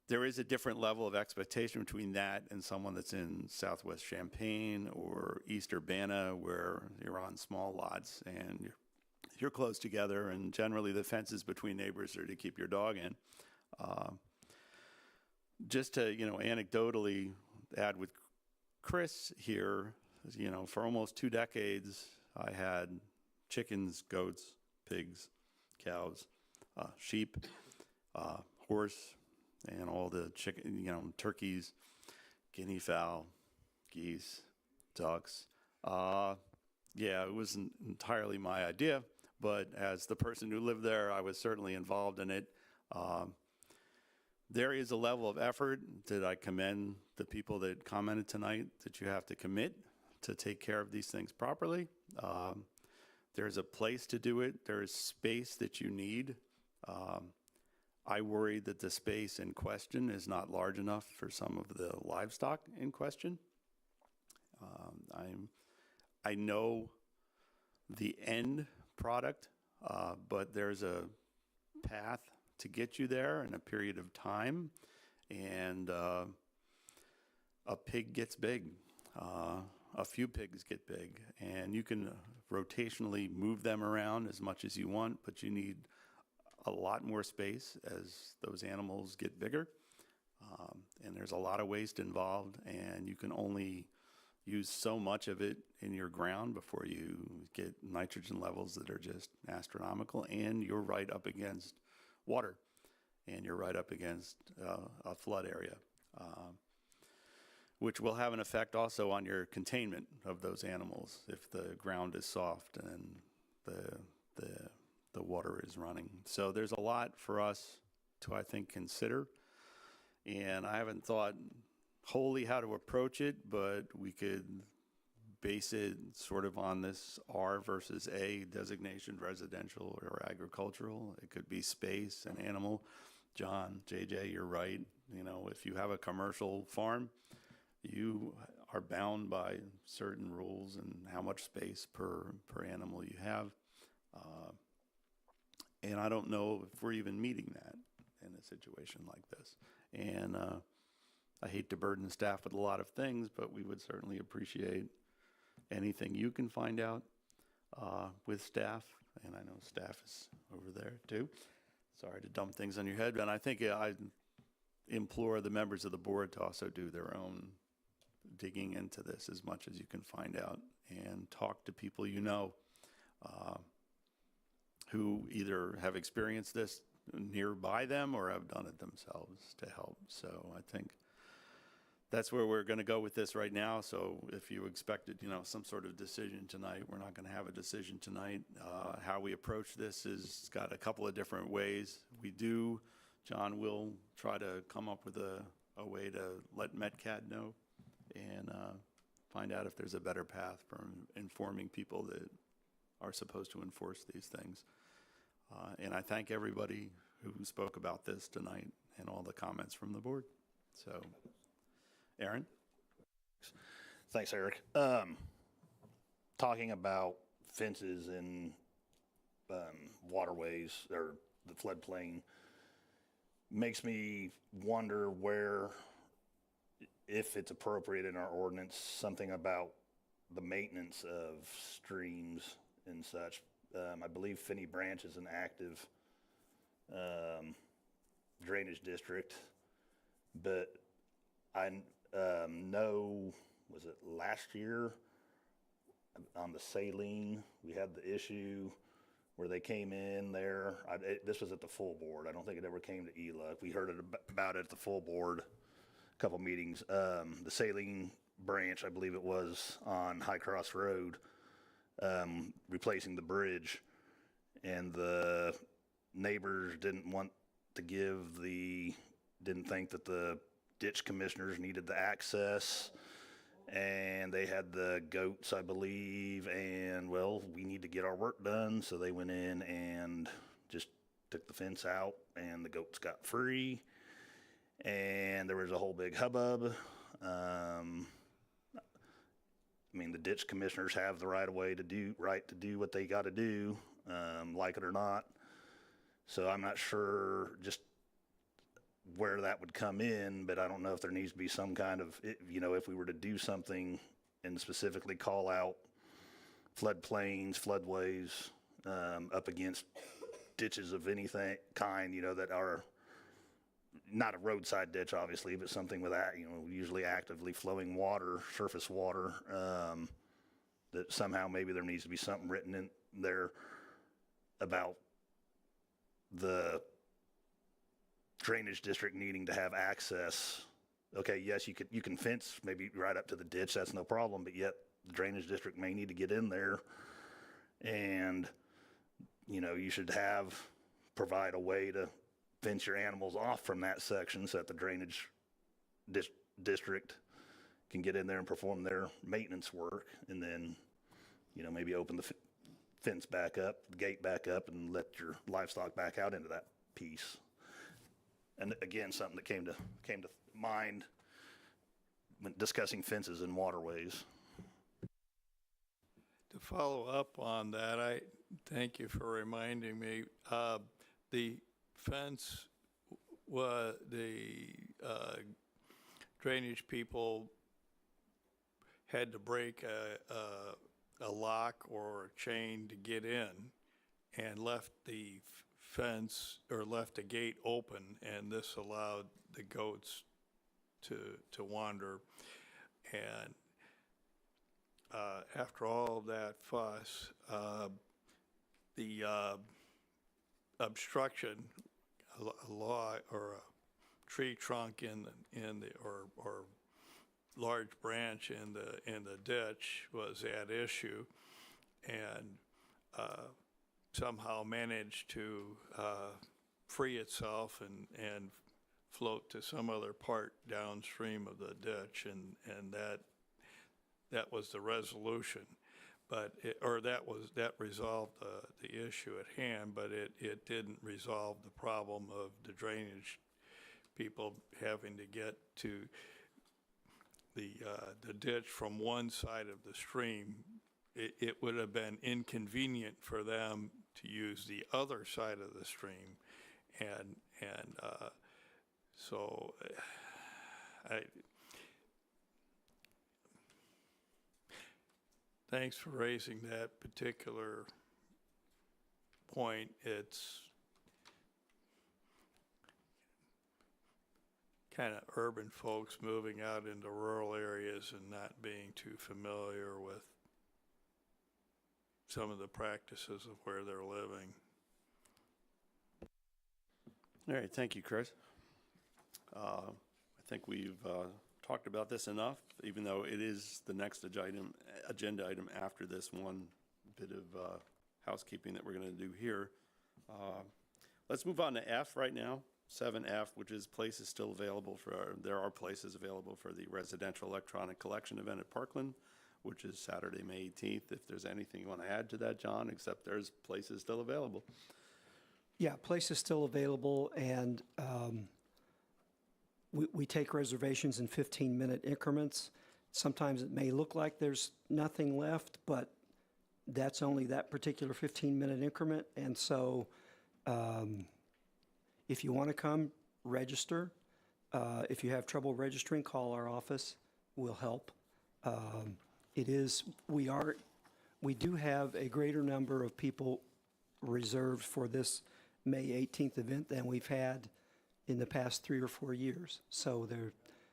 there is a different level of expectation between that and someone that's in Southwest Champaign or East Urbana, where you're on small lots and you're close together, and generally the fences between neighbors are to keep your dog in. Just to, anecdotally add with Chris here, for almost 2 decades, I had chickens, goats, pigs, cows, sheep, horse, and all the chicken, turkeys, guinea fowl, geese, ducks. Yeah, it wasn't entirely my idea, but as the person who lived there, I was certainly involved in it. There is a level of effort that I commend the people that commented tonight that you have to commit to take care of these things properly. There's a place to do it. There is space that you need. I worry that the space in question is not large enough for some of the livestock in question. I know the end product, but there's a path to get you there in a period of time, and a pig gets big. A few pigs get big, and you can rotationally move them around as much as you want, but you need a lot more space as those animals get bigger. And there's a lot of waste involved, and you can only use so much of it in your ground before you get nitrogen levels that are just astronomical, and you're right up against water, and you're right up against a flood area, which will have an effect also on your containment of those animals if the ground is soft and the water is running. So there's a lot for us to, I think, consider, and I haven't thought wholly how to approach it, but we could base it sort of on this R versus A designation, residential or agricultural. It could be space and animal. John, JJ, you're right. You know, if you have a commercial farm, you are bound by certain rules and how much space per animal you have. And I don't know if we're even meeting that in a situation like this. And I hate to burden staff with a lot of things, but we would certainly appreciate anything you can find out with staff. And I know staff is over there too. Sorry to dump things on your head, but I think I implore the members of the board to also do their own digging into this as much as you can find out, and talk to people you know who either have experienced this nearby them or have done it themselves to help. So I think that's where we're going to go with this right now. So if you expected, you know, some sort of decision tonight, we're not going to have a decision tonight. How we approach this is got a couple of different ways. John will try to come up with a way to let MetCat know and find out if there's a better path for informing people that are supposed to enforce these things. And I thank everybody who spoke about this tonight and all the comments from the board. So, Aaron? Thanks, Eric. Talking about fences and waterways or the floodplain makes me wonder where, if it's appropriate in our ordinance, something about the maintenance of streams and such. I believe Finney Branch is an active drainage district, but I know, was it last year on the Saline, we had the issue where they came in there. This was at the full board. I don't think it ever came to ELA. We heard about it at the full board, a couple meetings. The Saline branch, I believe it was, on High Cross Road, replacing the bridge, and the neighbors didn't think that the ditch commissioners needed the access, and they had the goats, I believe, and well, we need to get our work done, so they went in and just took the fence out, and the goats got free, and there was a whole big hubbub. I mean, the ditch commissioners have the right to do what they got to do, like it or not. So I'm not sure just where that would come in, but I don't know if there needs to be some kind of, if we were to do something and specifically call out floodplains, floodways, up against ditches of anything kind, that are not a roadside ditch, obviously, but something with that, usually actively flowing water, surface water, that somehow maybe there needs to be something written in there about the drainage district needing to have access. Okay, yes, you can fence maybe right up to the ditch, that's no problem, but yet the drainage district may need to get in there, and you should provide a way to fence your animals off from that section so that the drainage district can get in there and perform their maintenance work, and then maybe open the fence back up, the gate back up, and let your livestock back out into that piece. And again, something that came to mind when discussing fences and waterways. To follow up on that, I thank you for reminding me. The fence, the drainage people had to break a lock or a chain to get in, and left the fence or left a gate open, and this allowed the goats to wander. And after all of that fuss, the obstruction, a log or a tree trunk in the or large branch in the ditch was at issue, and somehow managed to free itself and float to some other part downstream of the ditch, and that was the resolution. But that resolved the issue at hand, but it didn't resolve the problem of the drainage people having to get to the ditch from one side of the stream. It would have been inconvenient for them to use the other side of the stream, and so thanks for raising that particular point. It's kind of urban folks moving out into rural areas and not being too familiar with some of the practices of where they're living. All right, thank you, Chris. I think we've talked about this enough, even though it is the next agenda item after this one bit of housekeeping that we're going to do here. Let's move on to F right now, 7F, which is places still available there are places available for the residential electronic collection event at Parkland, which is Saturday, May 18th. If there's anything you want to add to that, John, except there's places still available. Yeah, places still available, and we take reservations in 15-minute increments. Sometimes it may look like there's nothing left, but that's only that particular 15-minute increment. And so if you want to come, register. If you have trouble registering, call our office. We'll help. We do have a greater number of people reserved for this May 18th event than we've had in the past 3 or 4 years. So there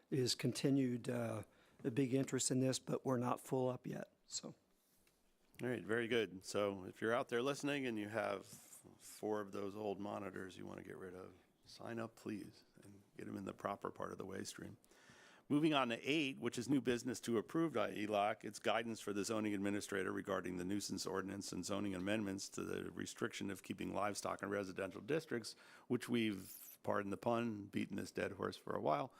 is continued a big interest in this, but we're not full up yet. So. All right, very good. So if you're out there listening and you have 4 of those old monitors you want to get rid of, sign up, please, and get them in the proper part of the way stream. Moving on to 8, which is new business to approved by ELOC. It's guidance for the zoning administrator regarding the nuisance ordinance and zoning amendments to the restriction of keeping livestock in residential districts, which we've, pardon the pun, beaten this dead horse for a while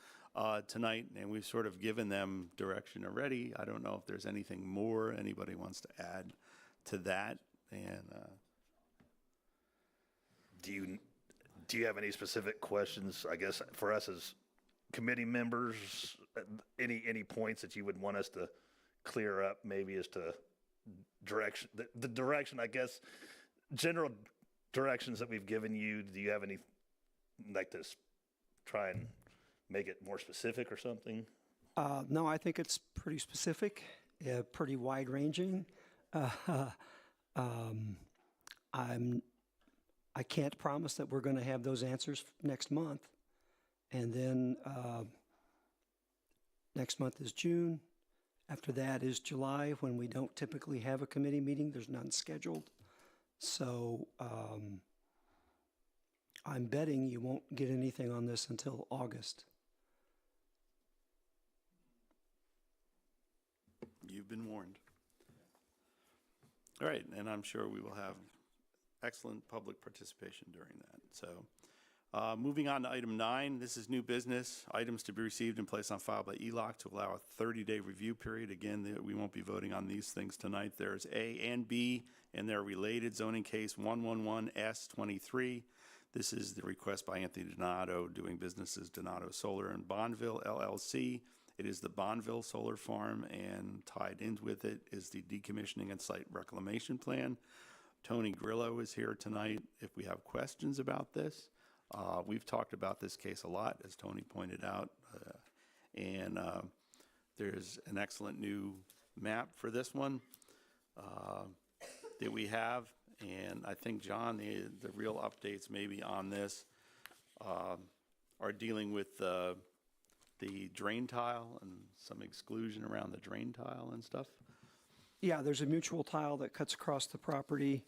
tonight, and we've sort of given them direction already. I don't know if there's anything more anybody wants to add to that. And do you have any specific questions, I guess, for us as committee members? Any points that you would want us to clear up, maybe as to direction, the direction, I guess, general directions that we've given you? Do you have any, like, this, try and make it more specific or something? No, I think it's pretty specific, pretty wide ranging. I can't promise that we're going to have those answers next month. And then next month is June. After that is July, when we don't typically have a committee meeting. There's none scheduled. So I'm betting you won't get anything on this until August. you've been warned. All right, and I'm sure we will have excellent public participation during that. So moving on to item 9, this is new business, items to be received and placed on file by ELOC to allow a 30-day review period. Again, we won't be voting on these things tonight. There's A and B, and they're related. Zoning case 111S23. This is the request by Anthony Donato, doing business as Donato Solar in Bonneville, LLC. It is the Bonneville Solar Farm, and tied in with it is the decommissioning and site reclamation plan. Tony Grillo is here tonight if we have questions about this. We've talked about this case a lot, as Tony pointed out, and there's an excellent new map for this one that we have. And I think, John, the real updates maybe on this are dealing with the drain tile and some exclusion around the drain tile and stuff. Yeah, there's a mutual tile that cuts across the property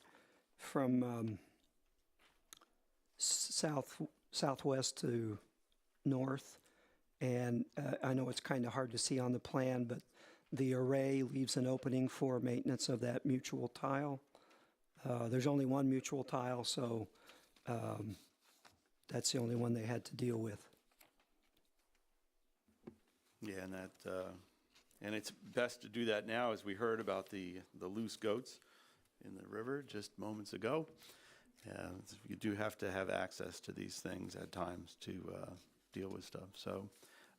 from southwest to north. And I know it's kind of hard to see on the plan, but the array leaves an opening for maintenance of that mutual tile. There's only one mutual tile, so that's the only one they had to deal with. Yeah, and it's best to do that now, as we heard about the loose goats in the river just moments ago. You do have to have access to these things at times to deal with stuff. So,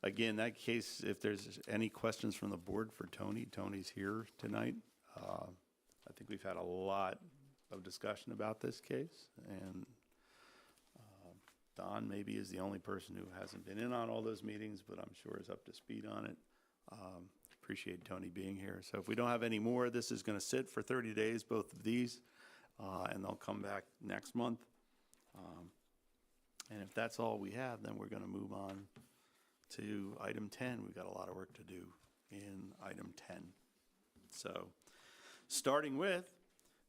again, that case, if there's any questions from the board for Tony, Tony's here tonight. I think we've had a lot of discussion about this case, and Don maybe is the only person who hasn't been in on all those meetings, but I'm sure is up to speed on it. Appreciate Tony being here. So if we don't have any more, this is going to sit for 30 days, both of these, and they'll come back next month. And if that's all we have, then we're going to move on to item 10. We've got a lot of work to do in item 10. So starting with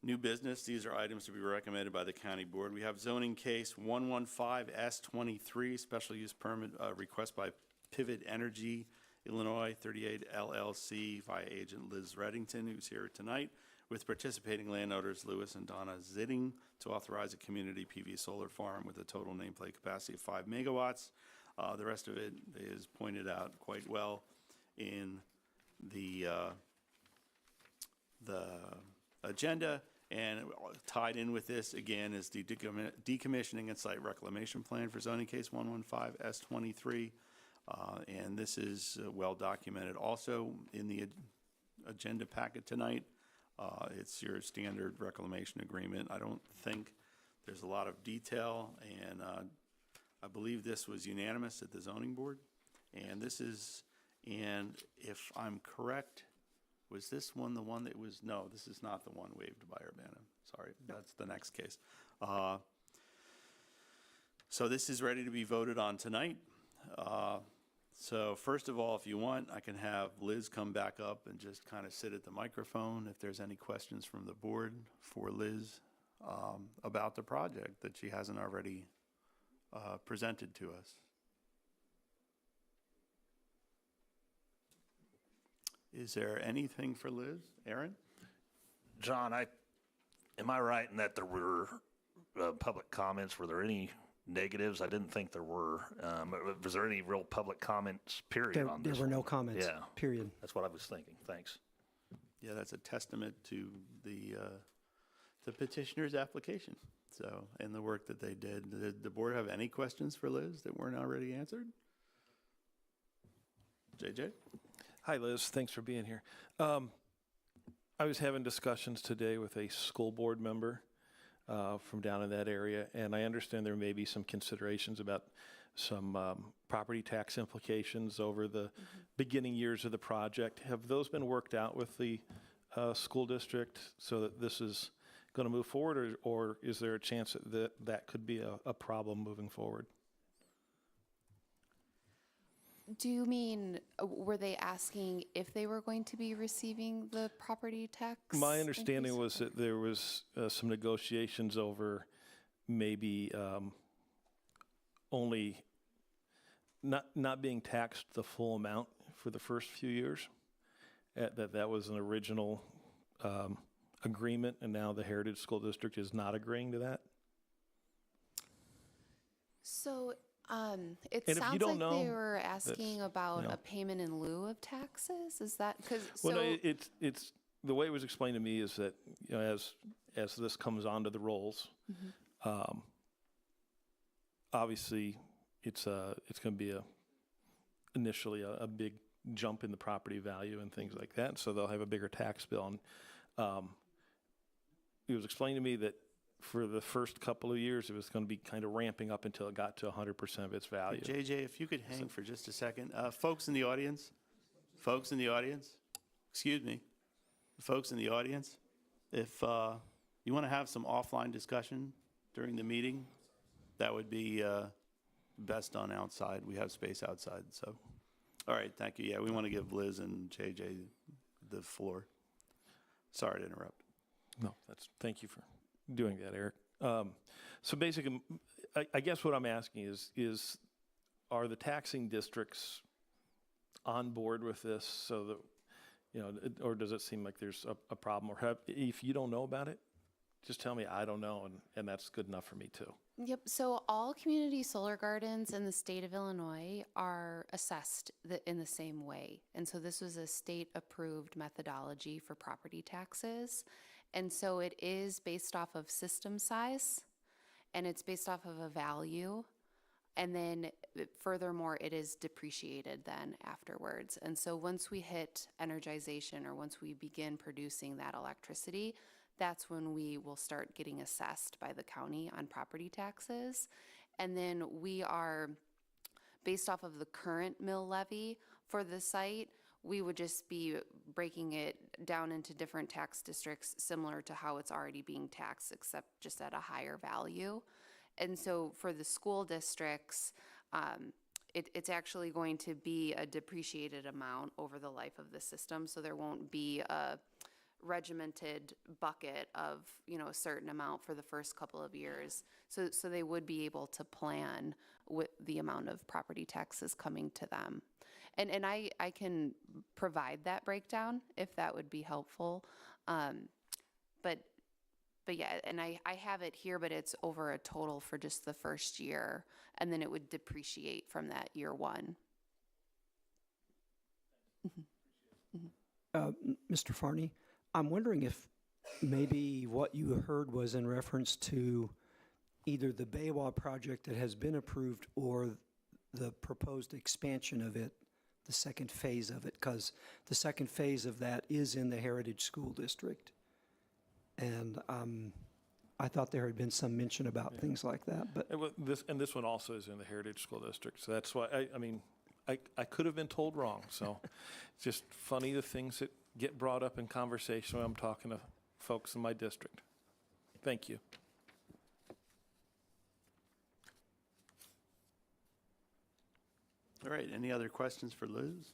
new business, these are items to be recommended by the county board. We have zoning case 115S23, special use permit request by Pivot Energy, Illinois 38 LLC via agent Liz Reddington, who's here tonight, with participating landowners Lewis and Donna Zitting to authorize a community PV solar farm with a total nameplate capacity of 5 megawatts. The rest of it is pointed out quite well in the agenda. And tied in with this, again, is the decommissioning and site reclamation plan for zoning case 115S23. And this is well documented also in the agenda packet tonight. It's your standard reclamation agreement. I don't think there's a lot of detail, and I believe this was unanimous at the zoning board. And this is, and if I'm correct, was this one the one that was, no, this is not the one waived by Urbana. Sorry, that's the next case. So this is ready to be voted on tonight. So first of all, if you want, I can have Liz come back up and just kind of sit at the microphone if there's any questions from the board for Liz about the project that she hasn't already presented to us. Is there anything for Liz? Aaron? John, am I right in that there were public comments? Were there any negatives? I didn't think there were. Was there any real public comments, period, on this? There were no comments, Yeah. period. That's what I was thinking. Thanks. Yeah, that's a testament to the petitioner's application. So, and the work that they did. Did the board have any questions for Liz that weren't already answered? JJ? Hi, Liz. Thanks for being here. I was having discussions today with a school board member from down in that area, and I understand there may be some considerations about some property tax implications over the beginning years of the project. Have those been worked out with the school district so that this is going to move forward, or is there a chance that could be a problem moving forward? Do you mean, were they asking if they were going to be receiving the property tax? My understanding increase? was that there was some negotiations over maybe only not being taxed the full amount for the first few years. That was an original agreement, and now the Heritage School District is not agreeing to that. So it And if you sounds don't like they know, were asking about you know. a payment in lieu of taxes. Is that because? Well, no, it's the way it was explained to me is that, you know, as this comes onto the rolls, obviously it's going to be initially a big jump in the property value and things like that. So they'll have a bigger tax bill. And it was explained to me that for the first couple of years, it was going to be kind of ramping up until it got to 100% of its value. JJ, if you could hang for just a second. Folks in the audience, excuse me, folks in the audience, if you want to have some offline discussion during the meeting, that would be best done outside. We have space outside. So, all right, thank you. Yeah, we want to give Liz and JJ the floor. Sorry to interrupt. No, thank you for doing that, Eric. So basically, I guess what I'm asking is are the taxing districts on board with this so that, or does it seem like there's a problem? Or if you don't know about it, just tell me I don't know, and that's good enough for me too. Yep, so all community solar gardens in the state of Illinois are assessed in the same way. And so this was a state-approved methodology for property taxes. And so it is based off of system size, and it's based off of a value. And then furthermore, it is depreciated then afterwards. And so once we hit energization, or once we begin producing that electricity, that's when we will start getting assessed by the county on property taxes. And then we are, based off of the current mill levy for the site, we would just be breaking it down into different tax districts similar to how it's already being taxed, except just at a higher value. And so for the school districts, it's actually going to be a depreciated amount over the life of the system. So there won't be a regimented bucket of, a certain amount for the first couple of years. So they would be able to plan with the amount of property taxes coming to them. And I can provide that breakdown if that would be helpful. But yeah, and I have it here, but it's over a total for just the first year, and then it would depreciate from that year one. Mr. Farney, I'm wondering if maybe what you heard was in reference to either the Baywa project that has been approved or the proposed expansion of it, the second phase of it, because the second phase of that is in the Heritage School District. And I thought there had been some mention about things like that. But this one also is in the Heritage School District. So that's why, I could have been told wrong. So it's just funny the things that get brought up in conversation when I'm talking to folks in my district. Thank you. All right, any other questions for Liz?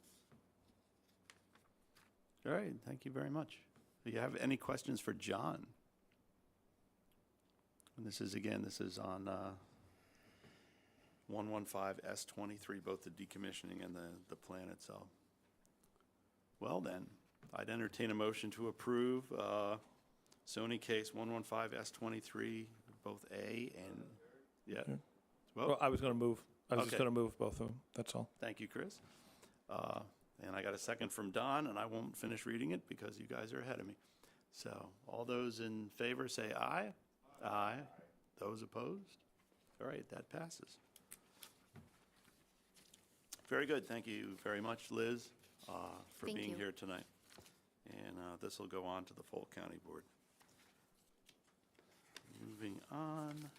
All right, thank you very much. Do you have any questions for John? And this is on 115S23, both the decommissioning and the plan itself. Well then, I'd entertain a motion to approve zoning case 115S23, both A and, yeah. Well, I was going to move. I was Okay. just going to move both of them. That's all. Thank you, Chris. And I got a second from Don, and I won't finish reading it because you guys are ahead of me. So all those in favor say aye. Aye. Those opposed? All right, that passes. Very good. Thank you very much, Liz, for Thank being you. here tonight. And this will go on to the full county board. Moving on.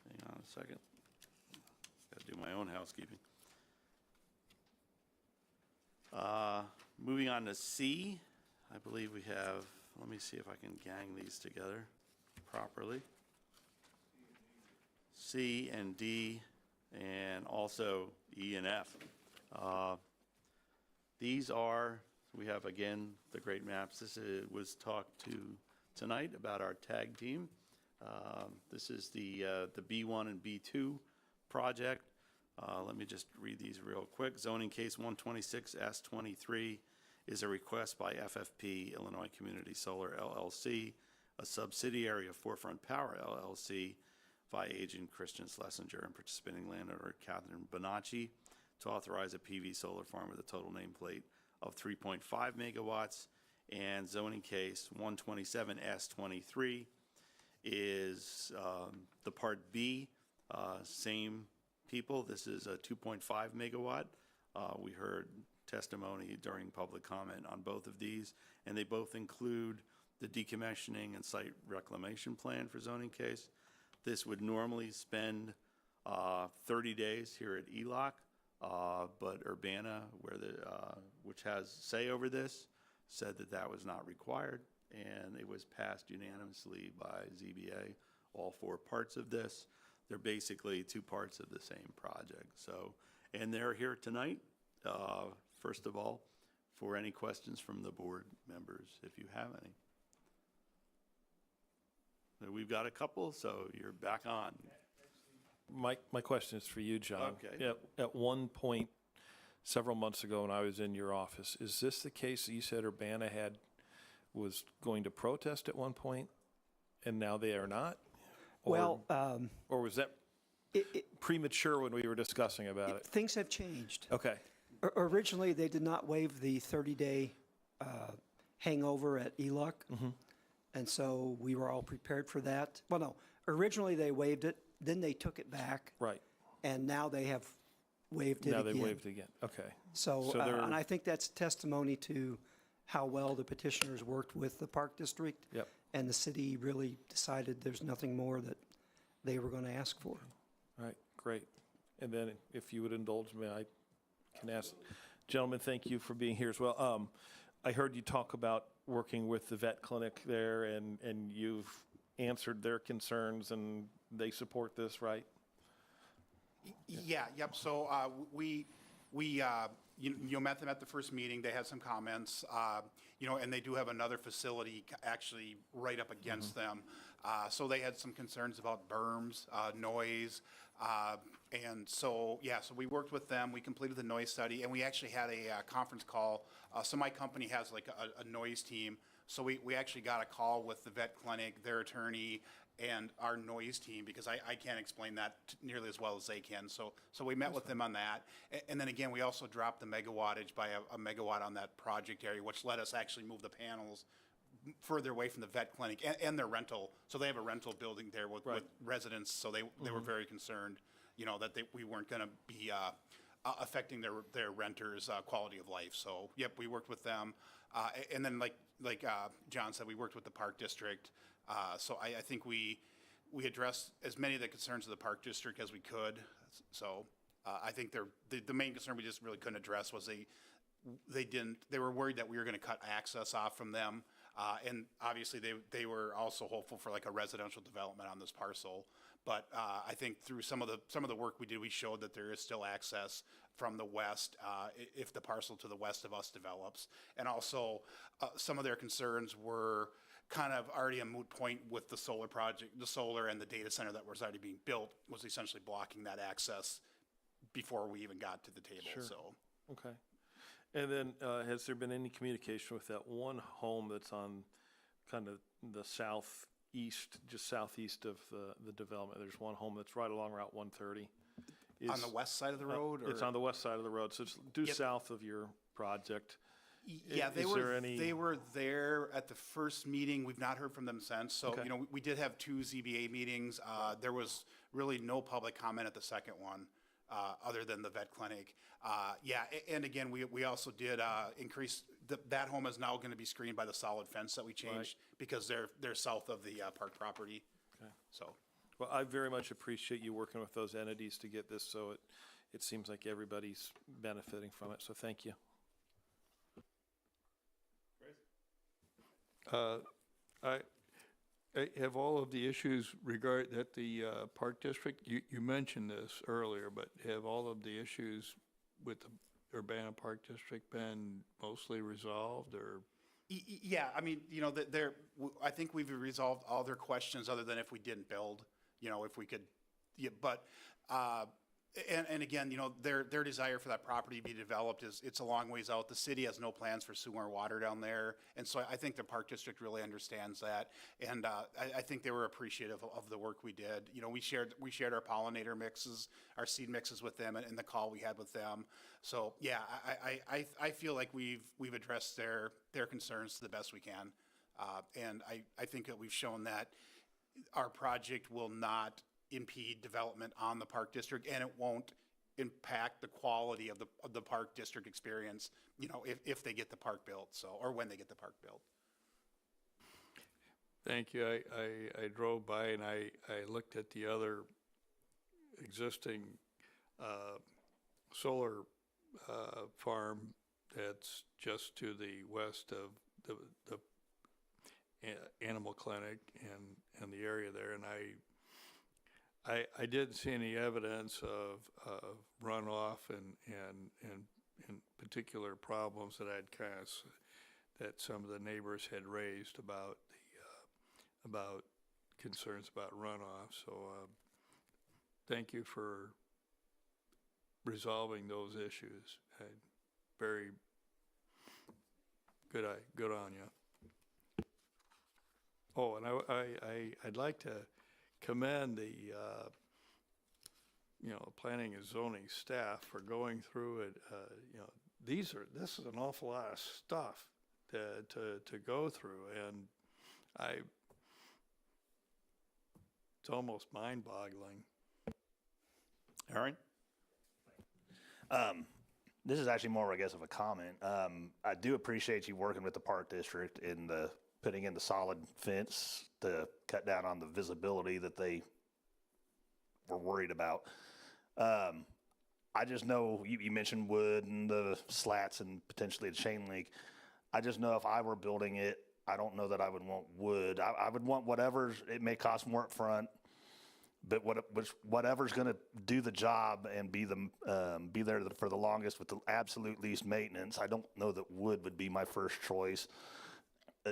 Hang on a second. Got to do my own housekeeping. Moving on to C, I believe we have, let me see if I can gang these together properly. C and D, and also E and F. These are, we have again the great maps. This was talked to tonight about our tag team. This is the B1 and B2 project. Let me just read these real quick. Zoning case 126S23 is a request by FFP, Illinois Community Solar LLC, a subsidiary of Forefront Power LLC, via agent Christian Schlesinger and participating landowner Catherine Bonacci, to authorize a PV solar farm with a total nameplate of 3.5 megawatts. And zoning case 127S23 is the part B, same people. This is a 2.5 megawatt. We heard testimony during public comment on both of these, and they both include the decommissioning and site reclamation plan for zoning case. This would normally spend 30 days here at ELOC, but Urbana, which has say over this, said that was not required, and it was passed unanimously by ZBA, all four parts of this. They're basically two parts of the same project. So, and they're here tonight, first of all, for any questions from the board members, if you have any. We've got a couple, so you're back on. My question is for you, John. Okay. At one point, several months ago, when I was in your office, is this the case that you said Urbana was going to protest at one point, and now they are not? Or was that premature when we were discussing about it? Things have changed. Okay. Originally, they did not waive the 30-day hangover at ELUC, and so we were all prepared for that. Well, no, originally they waived it, then they took it back. Right. And now they have waived it Now again. they waived again. Okay. So, and I think that's testimony to how well the petitioners worked with the Park District. Yep. And the city really decided there's nothing more that they were going to ask for. All right, great. And then if you would indulge me, I can ask, gentlemen, thank you for being here as well. I heard you talk about working with the vet clinic there, and you've answered their concerns, and they support this, right? Yeah, yep. So we met them at the first meeting. They had some comments, and they do have another facility actually right up against them. So they had some concerns about berms, noise. And so, so we worked with them. We completed the noise study, and we actually had a conference call. So my company has like a noise team. So we actually got a call with the vet clinic, their attorney, and our noise team, because I can't explain that nearly as well as they can. So we met with them on that. And then again, we also dropped the megawattage by a megawatt on that project area, which let us actually move the panels further away from the vet clinic and their rental. So they have a rental building there with residents. So they were very concerned, that we weren't going to be affecting their renters' quality of life. So yep, we worked with them. And then like John said, we worked with the Park District. So I think we addressed as many of the concerns of the Park District as we could. So I think the main concern we just really couldn't address was they were worried that we were going to cut access off from them. And obviously they were also hopeful for like a residential development on this parcel. But I think through some of the work we did, we showed that there is still access from the west if the parcel to the west of us develops. And also some of their concerns were kind of already a moot point with the solar project, the solar and the data center that was already being built was essentially blocking that access before we even got to the table. Sure. So. Okay. And then has there been any communication with that one home that's on kind of the southeast, just southeast of the development? There's one home that's right along Route 130. On the west side of the road? It's on the west side of the road, so it's due south of your project. Yeah, they were there at the first meeting. We've not heard from them since. So, Okay. We did have 2 ZBA meetings. There was really no public comment at the second one, other than the vet clinic. And again, we also did increase, that home is now going to be screened by the solid fence that we changed because they're south of the park property. Okay. So. Well, I very much appreciate you working with those entities to get this so it seems like everybody's benefiting from it, so thank you. I have all of the issues that the Park District, you mentioned this earlier, but have all of the issues with the Urbana Park District been mostly resolved, or? Yeah, I mean, I think we've resolved all their questions other than if we didn't build, if we could, and again, their desire for that property to be developed it's a long ways out. The city has no plans for sewer and water down there, and so I think the Park District really understands that, and I think they were appreciative of the work we did. We shared our pollinator mixes, our seed mixes with them, in the call we had with them. So yeah, I feel like we've addressed their concerns to the best we can, and I think that we've shown that our project will not impede development on the Park District, and it won't impact the quality of the Park District experience, if they get the park built, or when they get the park built. Thank you. I drove by and I looked at the other existing solar farm that's just to the west of the animal clinic and the area there, and I didn't see any evidence of runoff and particular problems that that some of the neighbors had raised about concerns about runoff. So thank you for resolving those issues. Very good. Good on you. Oh, and I'd like to commend the planning and zoning staff for going through it. This is an awful lot of stuff to go through, and it's almost mind-boggling. Aaron? This is actually more, I guess, of a comment. I do appreciate you working with the park district in putting in the solid fence to cut down on the visibility that they were worried about. I just know you mentioned wood and the slats and potentially a chain link. I just know if I were building it, I don't know that I would want wood. I would want it may cost more up front, but whatever's going to do the job and be there for the longest with the absolute least maintenance. I don't know that wood would be my first choice,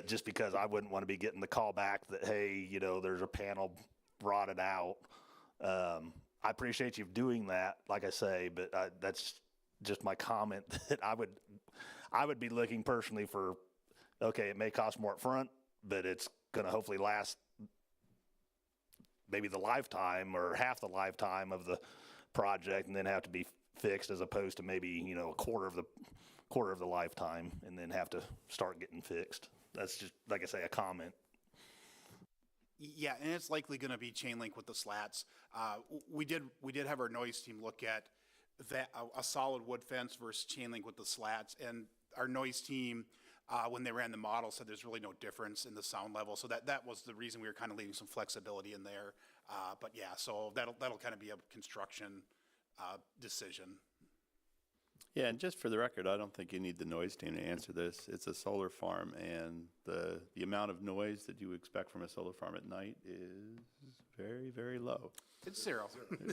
just because I wouldn't want to be getting the call back that, hey, there's a panel rotted out. I appreciate you doing that, like I say, but that's just my comment that I would be looking personally for. Okay, it may cost more up front, but it's going to hopefully last maybe the lifetime or half the lifetime of the project, and then have to be fixed, as opposed to maybe a quarter of the lifetime, and then have to start getting fixed. That's just, like I say, a comment. Yeah, and it's likely going to be chain link with the slats. We did have our noise team look at that a solid wood fence versus chain link with the slats, and our noise team, when they ran the model, said there's really no difference in the sound level. So that was the reason we were kind of leaving some flexibility in there. But yeah, so that'll kind of be a construction decision. Yeah, and just for the record, I don't think you need the noise team to answer this. It's a solar farm, and the amount of noise that you expect from a solar farm at night is very, very low. It's zero.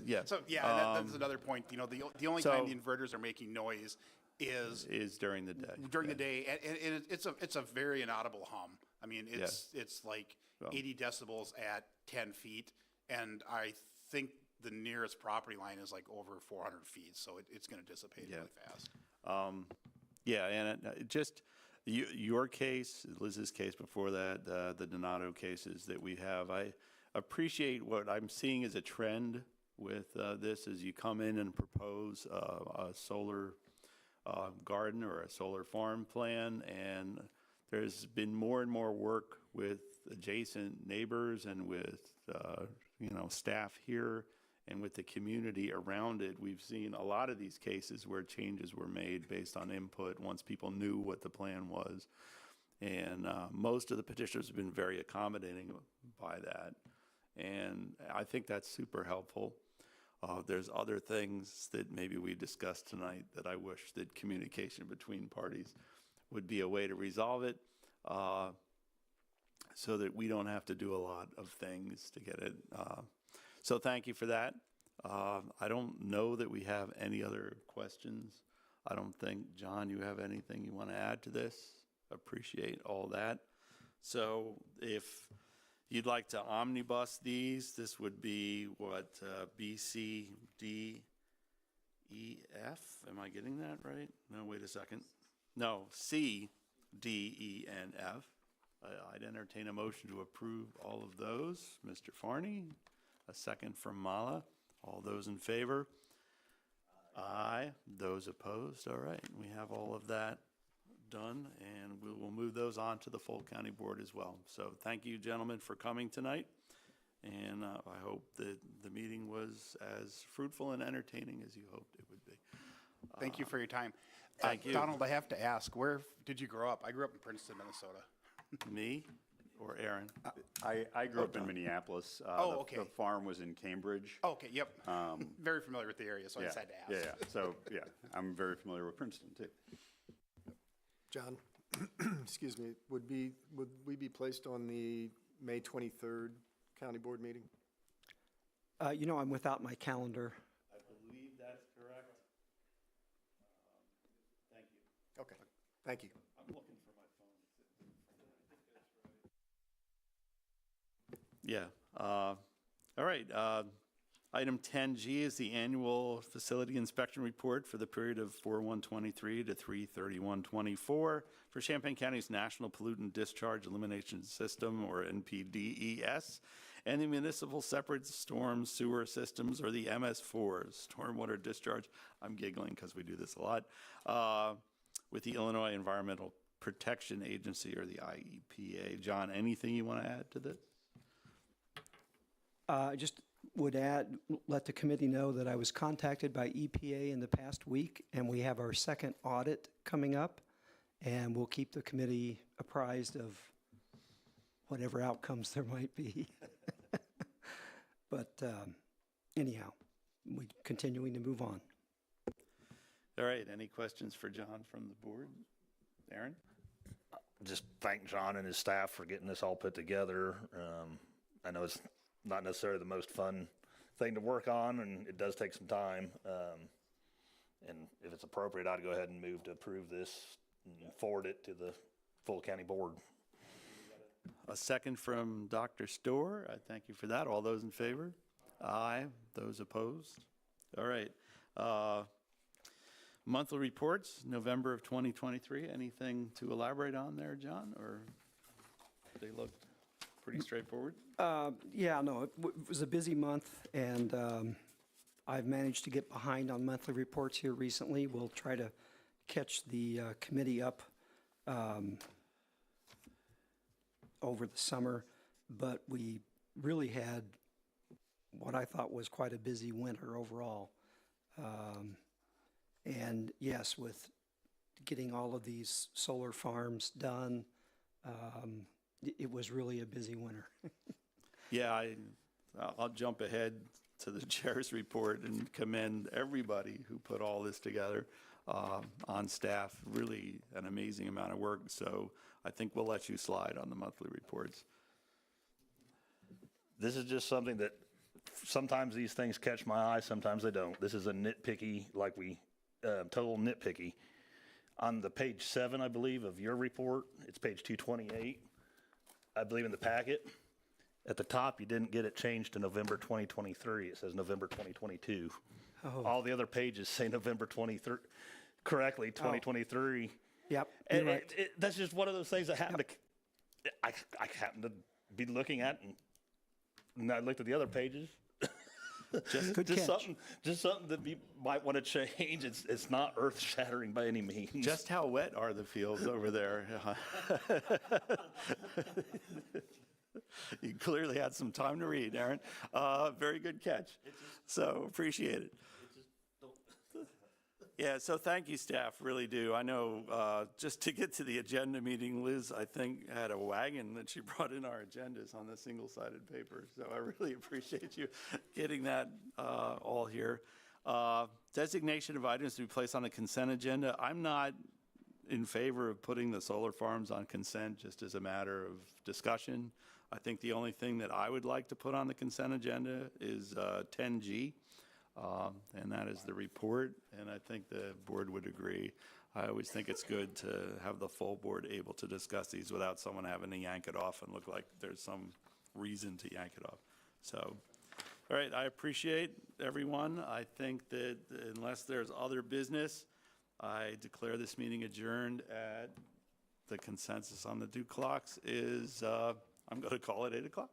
Yeah. So yeah, that's another point. The only time the inverters are making noise is during the day. During the day, and it's a very inaudible hum. I mean, it's like 80 decibels at 10 feet, and I think the nearest property line is like over 400 feet, so it's going to dissipate really fast. And just your case, Liz's case before that, the Donato cases that we have, I appreciate what I'm seeing as a trend with this as you come in and propose a solar garden or a solar farm plan, and there's been more and more work with adjacent neighbors and with staff here and with the community around it. We've seen a lot of these cases where changes were made based on input once people knew what the plan was, and most of the petitioners have been very accommodating by that, and I think that's super helpful. There's other things that maybe we discussed tonight that I wish that communication between parties would be a way to resolve it, so that we don't have to do a lot of things to get it. So thank you for that. I don't know that we have any other questions. I don't think, John, you have anything you want to add to this? Appreciate all that. So if you'd like to omnibus these, this would be what, B, C, D, E, F? Am I getting that right? No, wait a second. No, C, D, E, and F. I'd entertain a motion to approve all of those. Mr. Farney, a second from Mala. All those in favor? Aye. Those opposed? All right, we have all of that done, and we will move those on to the full county board as well. So thank you, gentlemen, for coming tonight, and I hope that the meeting was as fruitful and entertaining as you hoped it would be. Thank you for your time. Thank you. Donald, I have to ask, where did you grow up? I grew up in Princeton, Minnesota. Me or Aaron? I grew up in Minneapolis. Okay. The farm was in Cambridge. Okay, yep. Very familiar with the area, so I just had to ask. Yeah. So, yeah, I'm very familiar with Princeton, too. John, excuse me, would we be placed on the May 23rd county board meeting? I'm without my calendar. I believe that's correct. Thank you. Okay, thank you. I'm looking for my phone. Yeah, All right, item 10G is the annual facility inspection report for the period of 4/1/23 to 3/31/24 for Champaign County's National Pollutant Discharge Elimination System, or NPDES, and the Municipal Separate Storm Sewer Systems, or the MS4s, Stormwater Discharge. I'm giggling because we do this a lot, with the Illinois Environmental Protection Agency, or the IEPA. John, anything you want to add to this? I just would let the committee know that I was contacted by EPA in the past week, and we have our second audit coming up, and we'll keep the committee apprised of whatever outcomes there might be. But anyhow, we're continuing to move on. All right, any questions for John from the board? Aaron? Just thank John and his staff for getting this all put together. I know it's not necessarily the most fun thing to work on, and it does take some time. And if it's appropriate, I'd go ahead and move to approve this and forward it to the full county board. A second from Dr. Storr. I thank you for that. All those in favor? Aye. Those opposed? All right. Monthly reports, November of 2023. Anything to elaborate on there, John, or they look pretty straightforward? Yeah, no, it was a busy month, and I've managed to get behind on monthly reports here recently. We'll try to catch the committee up over the summer, but we really had what I thought was quite a busy winter overall. And yes, with getting all of these solar farms done, it was really a busy winter. Yeah, I'll jump ahead to the chair's report and commend everybody who put all this together on staff. Really an amazing amount of work. So I think we'll let you slide on the monthly reports. This is just something that sometimes these things catch my eye, sometimes they don't. This is a nitpicky, total nitpicky. On the page 7, I believe, of your report, it's page 228, I believe in the packet. At the top, you didn't get it changed to November 2023. It says November 2022. Oh. All the other pages say November 23, correctly, 2023. Yep, And you're right. that's just one of those things that happened to, I happen to be looking at, and I looked at the other pages. Good catch. something that you might want to change. It's not earth shattering by any means. Just how wet are the fields over there? You clearly had some time to read, Aaron. Very good catch. So appreciate it. Yeah, so thank you, staff, really do. I know just to get to the agenda meeting, Liz, I think, had a wagon that she brought in our agendas on the single-sided paper. So I really appreciate you getting that all here. Designation of items to be placed on the consent agenda. I'm not in favor of putting the solar farms on consent just as a matter of discussion. I think the only thing that I would like to put on the consent agenda is 10G. And that is the report, and I think the board would agree. I always think it's good to have the full board able to discuss these without someone having to yank it off and look like there's some reason to yank it off. So, all right, I appreciate everyone. I think that unless there's other business, I declare this meeting adjourned at the consensus on the 2 clocks is, I'm going to call it 8 o'clock.